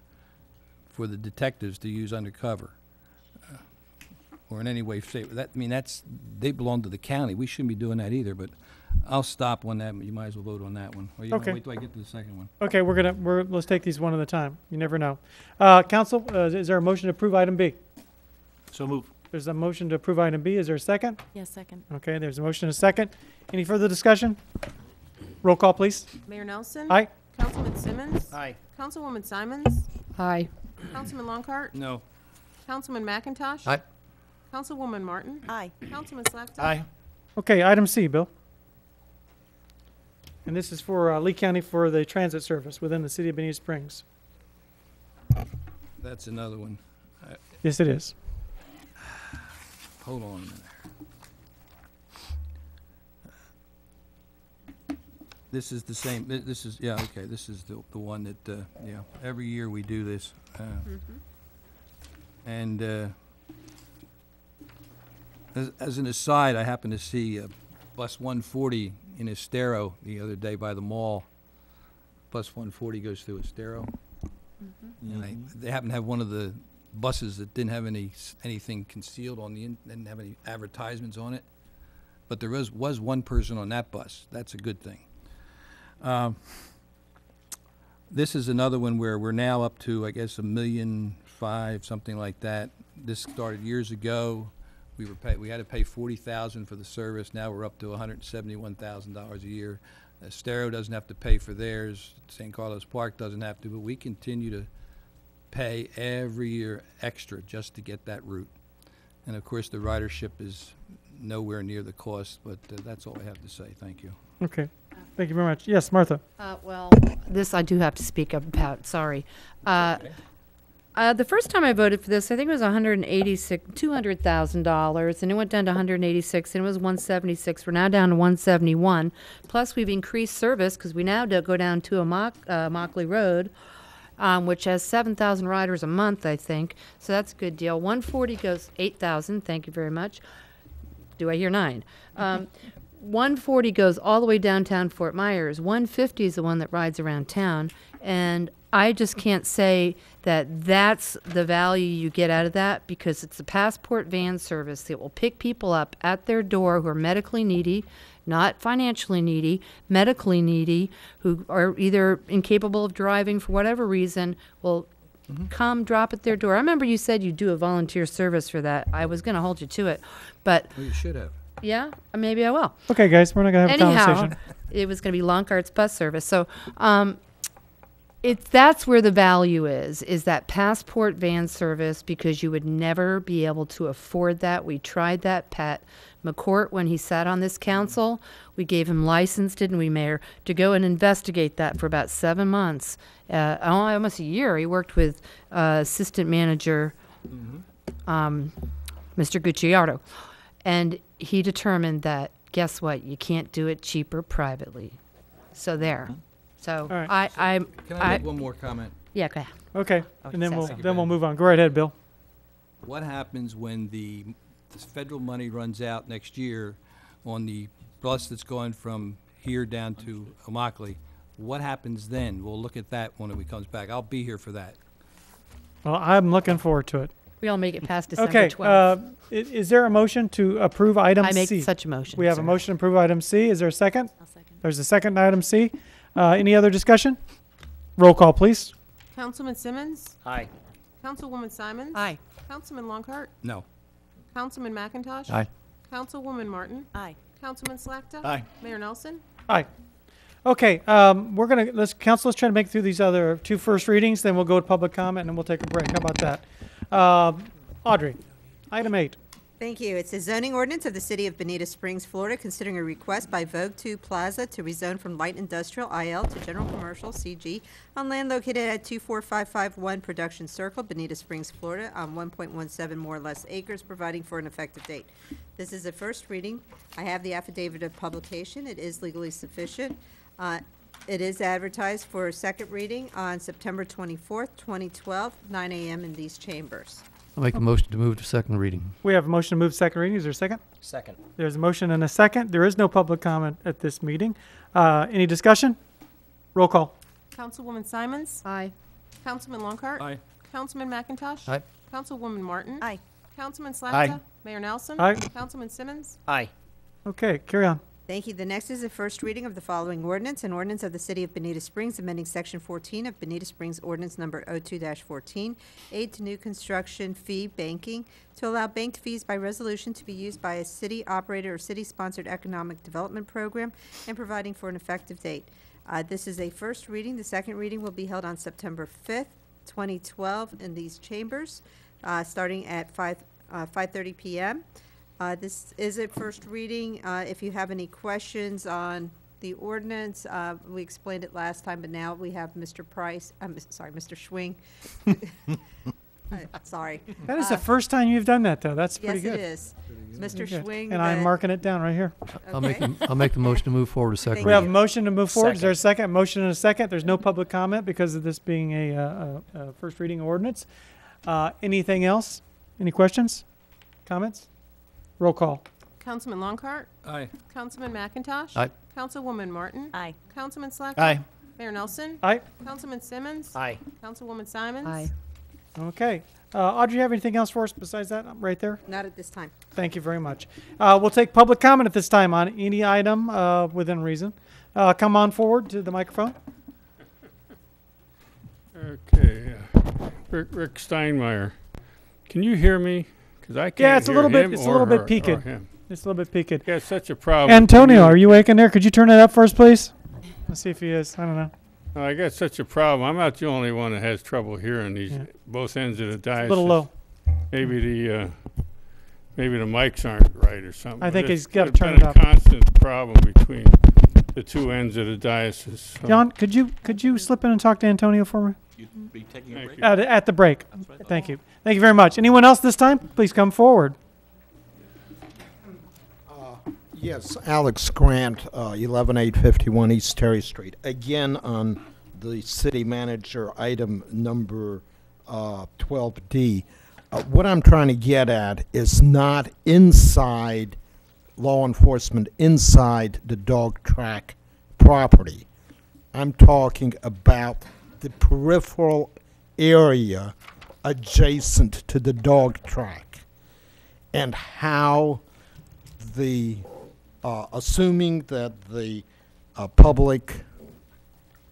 the detectives to use undercover. Or in any way, they belong to the county. We shouldn't be doing that either. But I'll stop on that. You might as well vote on that one. Or you want to wait till I get to the second one? Okay, let's take these one at a time. You never know. Council, is there a motion to approve item B? So move. There's a motion to approve item B. Is there a second? Yes, second. Okay, there's a motion and a second. Any further discussion? Roll call, please. Mayor Nelson. Aye. Councilman Simmons. Aye. Councilwoman Simons. Aye. Councilman Longcart. No. Councilman McIntosh. Aye. Councilwoman Martin. Aye. Councilman Slackton. Aye. Okay, item C, Bill. And this is for Lee County for the transit service within the city of Bonita Springs. That's another one. Yes, it is. Hold on a minute. This is the same. This is okay. This is the one that every year we do this, and as an aside, I happened to see bus 140 in Estero the other day by the mall. Bus 140 goes through Estero, and they happen to have one of the buses that didn't have anything concealed on didn't have any advertisements on it, but there was one person on that bus. That's a good thing. This is another one where we're now up to, I guess, $1.5 million, something like that. This started years ago. We had to pay $40,000 for the service. Now we're up to $171,000 a year. Estero doesn't have to pay for theirs. St. Carlos Park doesn't have to, but we continue to pay every year extra just to get that route. And of course, the ridership is nowhere near the cost, but that's all I have to say. Thank you. Okay. Thank you very much. Yes, Martha. Well, this I do have to speak up about. Sorry. The first time I voted for this, I think it was $200,000, and it went down to $186, and it was $176. We're now down to $171. Plus, we've increased service because we now go down to a Mockley Road, which has 7,000 riders a month, I think. So that's a good deal. 140 goes 8,000. Thank you very much. Do I hear 9? 140 goes all the way downtown Fort Myers. 150 is the one that rides around town. And I just can't say that that's the value you get out of that, because it's a passport van service that will pick people up at their door who are medically needy, not financially needy, medically needy, who are either incapable of driving for whatever reason, will come drop at their door. I remember you said you do a volunteer service for that. I was going to hold you to it, but... Well, you should have. Yeah, maybe I will. Okay, guys, we're not going to have a conversation. It was going to be Lonckart's bus service. So That's where the value is that passport van service, because you would never be able to afford that. We tried that. Pat McCourt, when he sat on this council, we gave him license, didn't we, Mayor, to go and investigate that for about 7 months. Almost a year. He worked with assistant manager, Mr. Gucciardo. And he determined that, guess what, you can't do it cheaper privately. So there. So All right. Can I make one more comment? Yeah, go ahead. Okay, Oh, and then Cecily. we'll move on. Go right ahead, Bill. What happens when this federal money runs out next year on the bus that's going from here down to Immokalee? What happens then? We'll look at that when it comes back. I'll be here for that. Well, I'm looking forward to it. We all make it past December Okay, 12th. is there a motion to approve item I make C? such a motion, We have a sir. motion to approve item C. Is there a second? I'll second. There's a second to item C. Any other discussion? Roll call, please. Councilman Simmons? Aye. Councilwoman Simons? Aye. Councilman Longcart? No. Councilman McIntosh? Aye. Councilwoman Martin? Aye. Councilman Slakta? Aye. Mayor Nelson? Aye. Okay, we're gonna let's try to make it through these other two first readings, then we'll go to public comment and then we'll take a break. How about that? Audrey, item 8. Thank you. It's a zoning ordinance of the City of Bonita Springs, Florida, considering a request by Vogue 2 Plaza to rezone from light industrial IL to general commercial CG on land located at 24551 Production Circle, Bonita Springs, Florida, on 1.17 more or less acres, providing for an effective date. This is a first reading. I have the affidavit of publication. It is legally sufficient. It is advertised for a second reading on September 24th, 2012, 9 a.m. in these chambers. I'll make a motion to move to second reading. We have a motion to move second reading. Is there a second? Second. There's a motion and a second. There is no public comment at this meeting. Any discussion? Roll call. Councilwoman Simons? Aye. Councilman Longcart? Aye. Councilman McIntosh? Aye. Councilwoman Martin? Aye. Councilman Slakta? Aye. Mayor Nelson? Aye. Councilman Simmons? Aye. Okay, carry on. Thank you. The next is a first reading of the following ordinance, an ordinance of the City of Bonita Springs amending Section 14 of Bonita Springs Ordinance Number 02-14, aid to new construction fee banking, to allow banked fees by resolution to be used by a city operator or city-sponsored economic development program, and providing for an effective date. This is a first reading. The second reading will be held on September 5th, 2012, in these chambers, starting at 5:30 p.m. This is a first reading. If you have any questions on the ordinance, we explained it last time, but now we have Mr. Price, Mr. Schwing. Sorry. That is the first time you've done that, though. That's pretty Yes, good. it is. Mr. Pretty good. Schwing. And I'm marking it down right here. I'll make the motion to move forward to second We have a reading. motion to move forward. Is there a second? Motion and a second. There's no public comment because of this being a first reading ordinance. Anything else? Any questions? Comments? Roll call. Councilman Longcart? Aye. Councilman McIntosh? Aye. Councilwoman Martin? Aye. Councilman Slakta? Aye. Mayor Nelson? Aye. Councilman Simmons? Aye. Councilwoman Simons? Aye. Okay. Audrey, you have anything else for us besides that right there? Not at this time. Thank you very much. We'll take public comment at this time on any item within reason. Come on forward to the microphone. Okay. Rick Steinmeier. Can you hear me? Because I can't Yeah, it's a hear little bit. him It's a or little bit her peaked. or him. It's a little bit peaked. Yeah, it's such a problem. Antonio, are you awake in there? Could you turn it up for us, please? Let's see if he is. I don't know. I got such a problem. I'm not the only one that has trouble hearing these both ends of the diocese. A little low. Maybe the mics aren't right or something. I think But he's gotta it's turn been it up. a constant problem between the two ends of the diocese. So. John, could you slip in and talk to Antonio for me? You'd be taking a break? At the break. Thank you. Thank you very much. Anyone else this time? Please come forward. Yes, Alex Grant, 11851 East Terry Street. Again, on the city manager item number 12D. What I'm trying to get at is not inside law enforcement, inside the dog track property. I'm talking about the peripheral area adjacent to the dog track and how the assuming that the public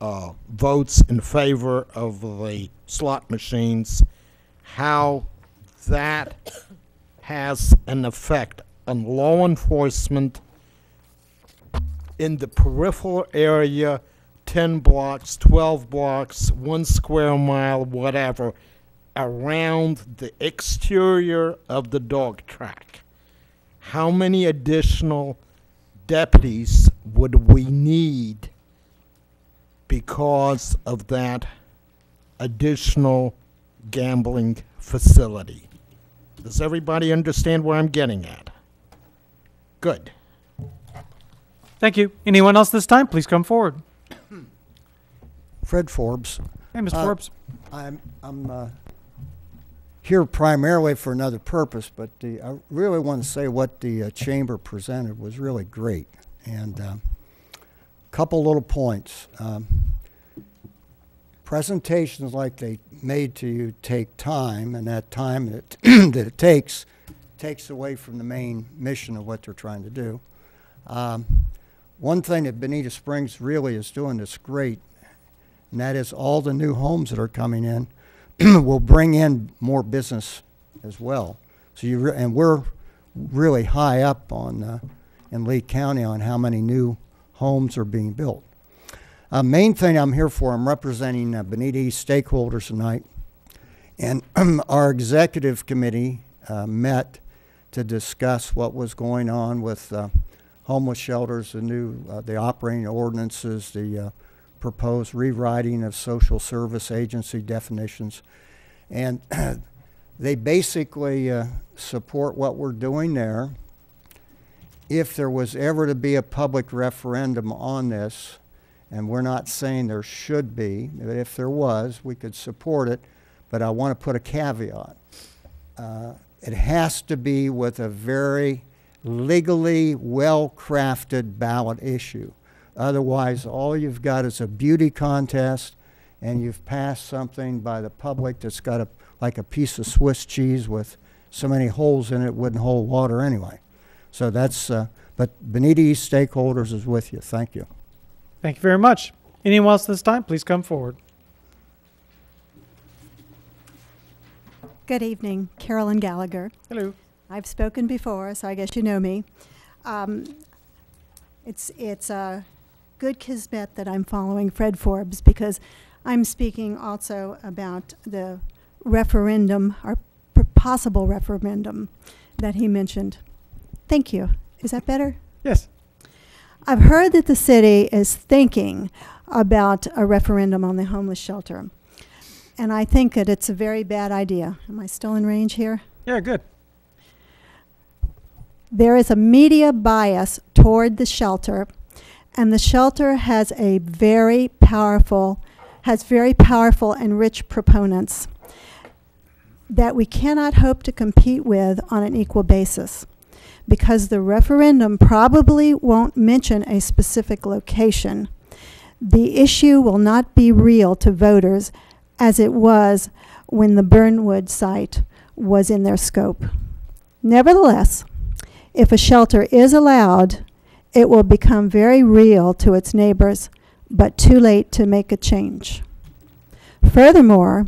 votes in favor of the slot machines, how that has an effect on law enforcement in the peripheral area 10 blocks, 12 blocks, 1 square mile, whatever, around the exterior of the dog track, how many additional deputies would we need because of that additional gambling facility? Does everybody understand where I'm getting at? Good. Thank you. Anyone else this time? Please come forward. Fred Forbes. Hey, Mr. Forbes. I'm here primarily for another purpose, but I really want to say what the chamber presented was really great. And a couple little points. Presentations like they made to you take time, and that time that, that it takes away from the main mission of what they're trying to do. One thing that Bonita Springs really is doing that's great, and that is all the new homes that are coming in will bring in more business as well. So and we're really high up on in Lee County on how many new homes are being built. Main thing I'm here for, I'm representing Bonita East stakeholders tonight, and our executive committee met to discuss what was going on with homeless shelters, the operating ordinances, the proposed rewriting of social service agency definitions, and they basically support what we're doing there. If there was ever to be a public referendum on this, and we're not saying there should be, but if there was, we could support it, but I want to put a caveat. It has to be with a very legally well-crafted ballot issue. Otherwise, all you've got is a beauty contest, and you've passed something by the public that's got like a piece of Swiss cheese with so many holes in it wouldn't hold water anyway. So that's, but Bonita East stakeholders is with you. Thank you. Thank you very much. Anyone else this time? Please come forward. Good evening, Carolyn Gallagher. Hello. I've spoken before, so I guess you know me. It's a good kismet that I'm following Fred Forbes, because I'm speaking also about the referendum, or possible referendum that he mentioned. Thank you. Is that better? Yes. I've heard that the city is thinking about a referendum on the homeless shelter, and I think that it's a very bad idea. Am I still in range here? Yeah, good. There is a media bias toward the shelter, and the shelter has very powerful and rich proponents that we cannot hope to compete with on an equal basis, because the referendum probably won't mention a specific location. The issue will not be real to voters as it was when the Burnwood site was in their scope. Nevertheless, if a shelter is allowed, it will become very real to its neighbors, but too late to make a change. Furthermore,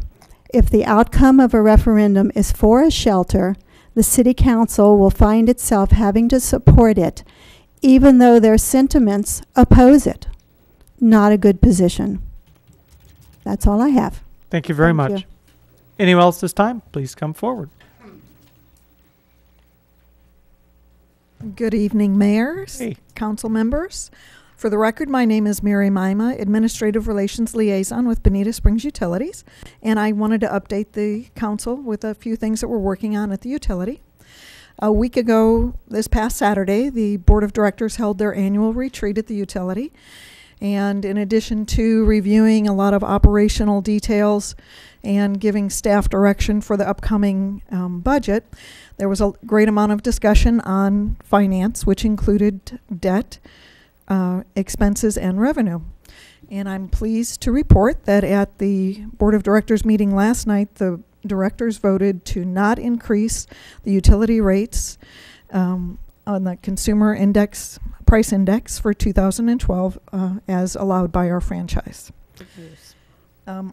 if the outcome of a referendum is for a shelter, the City Council will find itself having to support it, even though their sentiments oppose it. Not a good position. That's all I have. Thank you very much. You. Anyone else this time? Please come forward. Good evening, mayors, council members. For the record, my name is Mary Mima, Administrative Relations Liaison with Bonita Springs Utilities, and I wanted to update the council with a few things that we're working on at the utility. A week ago, this past Saturday, the Board of Directors held their annual retreat at the utility, and in addition to reviewing a lot of operational details and giving staff direction for the upcoming budget, there was a great amount of discussion on finance, which included debt, expenses, and revenue. And I'm pleased to report that at the Board of Directors meeting last night, the directors voted to not increase the utility rates on the consumer index, price index for 2012 as allowed by our franchise.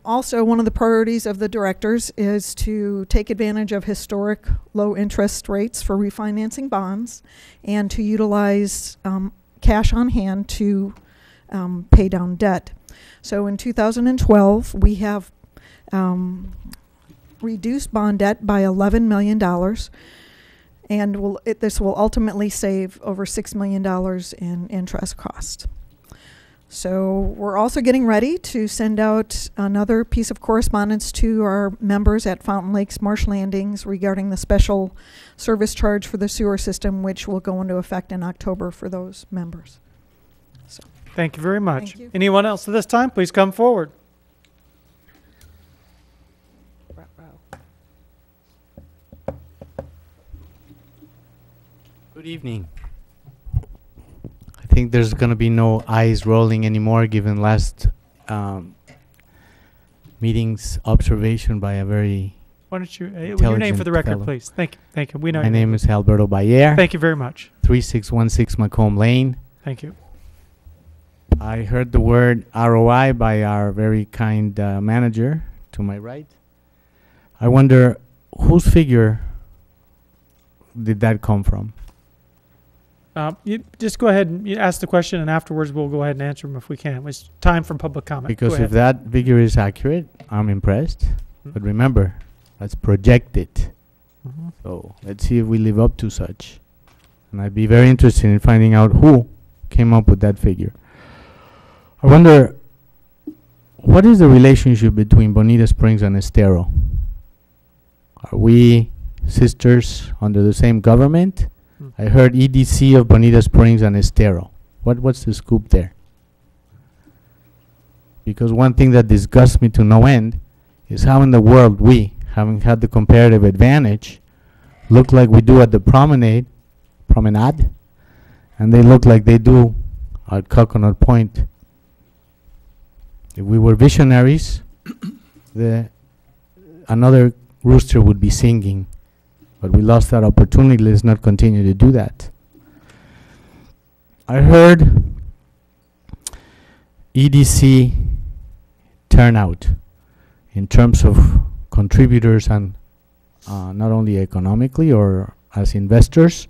Also, one of the priorities of the directors is to take advantage of historic low interest rates for refinancing bonds and to utilize cash on hand to pay down debt. So in 2012, we have reduced bond debt by $11 million, and this will ultimately save over $6 million in interest cost. So we're also getting ready to send out another piece of correspondence to our members at Fountain Lakes Marsh Landings regarding the special service charge for the sewer system, which will go into effect in October for those members. So, Thank you very much. Thank you. Anyone else at this time? Please come forward. Good evening. I think there's going to be no eyes rolling anymore given last meeting's observation by a very Why don't you, your name for the record, fellow. please. Thank you. Thank you. We know My your name is Alberto Bayer. Thank you very much. 3616 Macomb Lane. Thank you. I heard the word ROI by our very kind manager to my right. I wonder whose figure did that come from? You just go ahead and you ask the question, and afterwards we'll go ahead and answer them if we can. It's time for public comment. Because Go if ahead. that figure is accurate, I'm impressed. But remember, that's projected. Mhm. So let's see if we live up to such. And I'd be very interested in finding out who came up with that figure. I wonder, what is the relationship between Bonita Springs and Estero? Are we sisters under the same government? I heard EDC of Bonita Springs and Estero. What's the scoop there? Because one thing that disgusts me to no end is how in the world we, having had the comparative advantage, look like we do at the promenade, and they look like they do at Coconut Point. If we were visionaries, another rooster would be singing. But we lost that opportunity. Let's not continue to do that. I heard EDC turnout in terms of contributors and not only economically or as investors,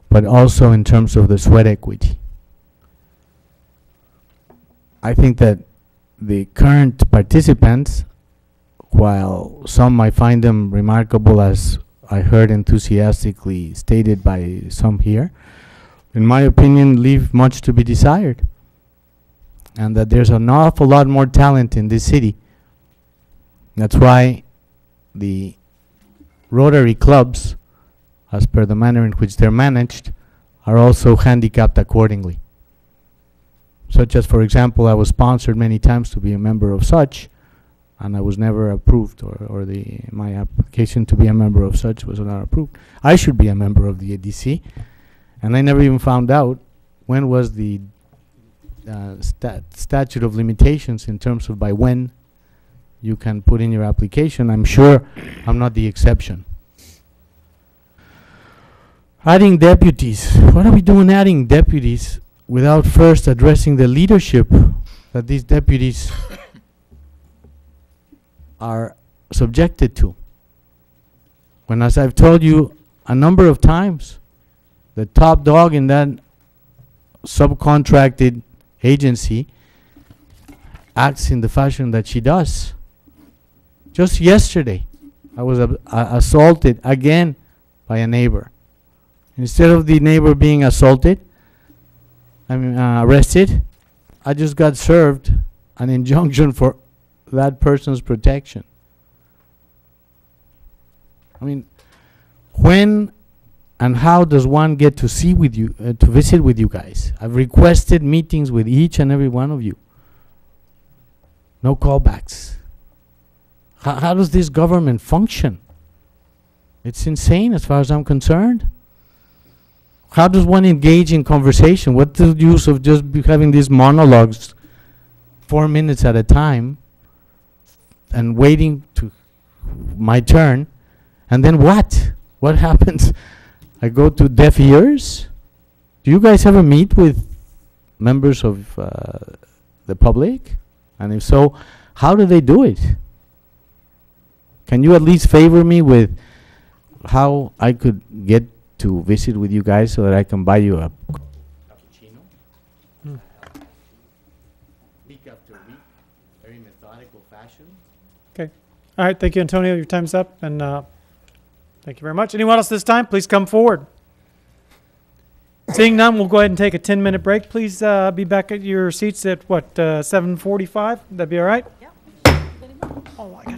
but also in terms of the sweat equity. I think that the current participants, while some might find them remarkable, as I heard enthusiastically stated by some here, in my opinion, leave much to be desired. And that there's an awful lot more talent in this city. That's why the Rotary clubs, as per the manner in which they're managed, are also handicapped accordingly. Such as, for example, I was sponsored many times to be a member of such, and I was never approved, or my application to be a member of such was not approved. I should be a member of the ADC, and I never even found out when was the statute of limitations in terms of by when you can put in your application. I'm sure I'm not the exception. Adding deputies. What are we doing adding deputies without first addressing the leadership that these deputies are subjected to? When, as I've told you a number of times, the top dog in that subcontracted agency acts in the fashion that she does. Just yesterday, I was assaulted again by a neighbor. Instead of the neighbor being assaulted, arrested, I just got served an injunction for that person's protection. I mean, when and how does one get to see with you, to visit with you guys? I've requested meetings with each and every one of you. No callbacks. How does this government function? It's insane as far as I'm concerned. How does one engage in conversation? What's the use of just having these monologues 4 minutes at a time and waiting to my turn? And then what? What happens? I go to deaf ears? Do you guys ever meet with members of the public? And if so, how do they do it? Can you at least favor me with how I could get to visit with you guys so that I can buy you a cappuccino? week after week, very methodical fashion. Okay. All right. Thank you, Antonio. Your time's up. And thank you very much. Anyone else this time? Please come forward. Seeing none, we'll go ahead and take a 10-minute break. Please be back at your seats at, what, 7:45? Would that be all right? Yep. Oh, I got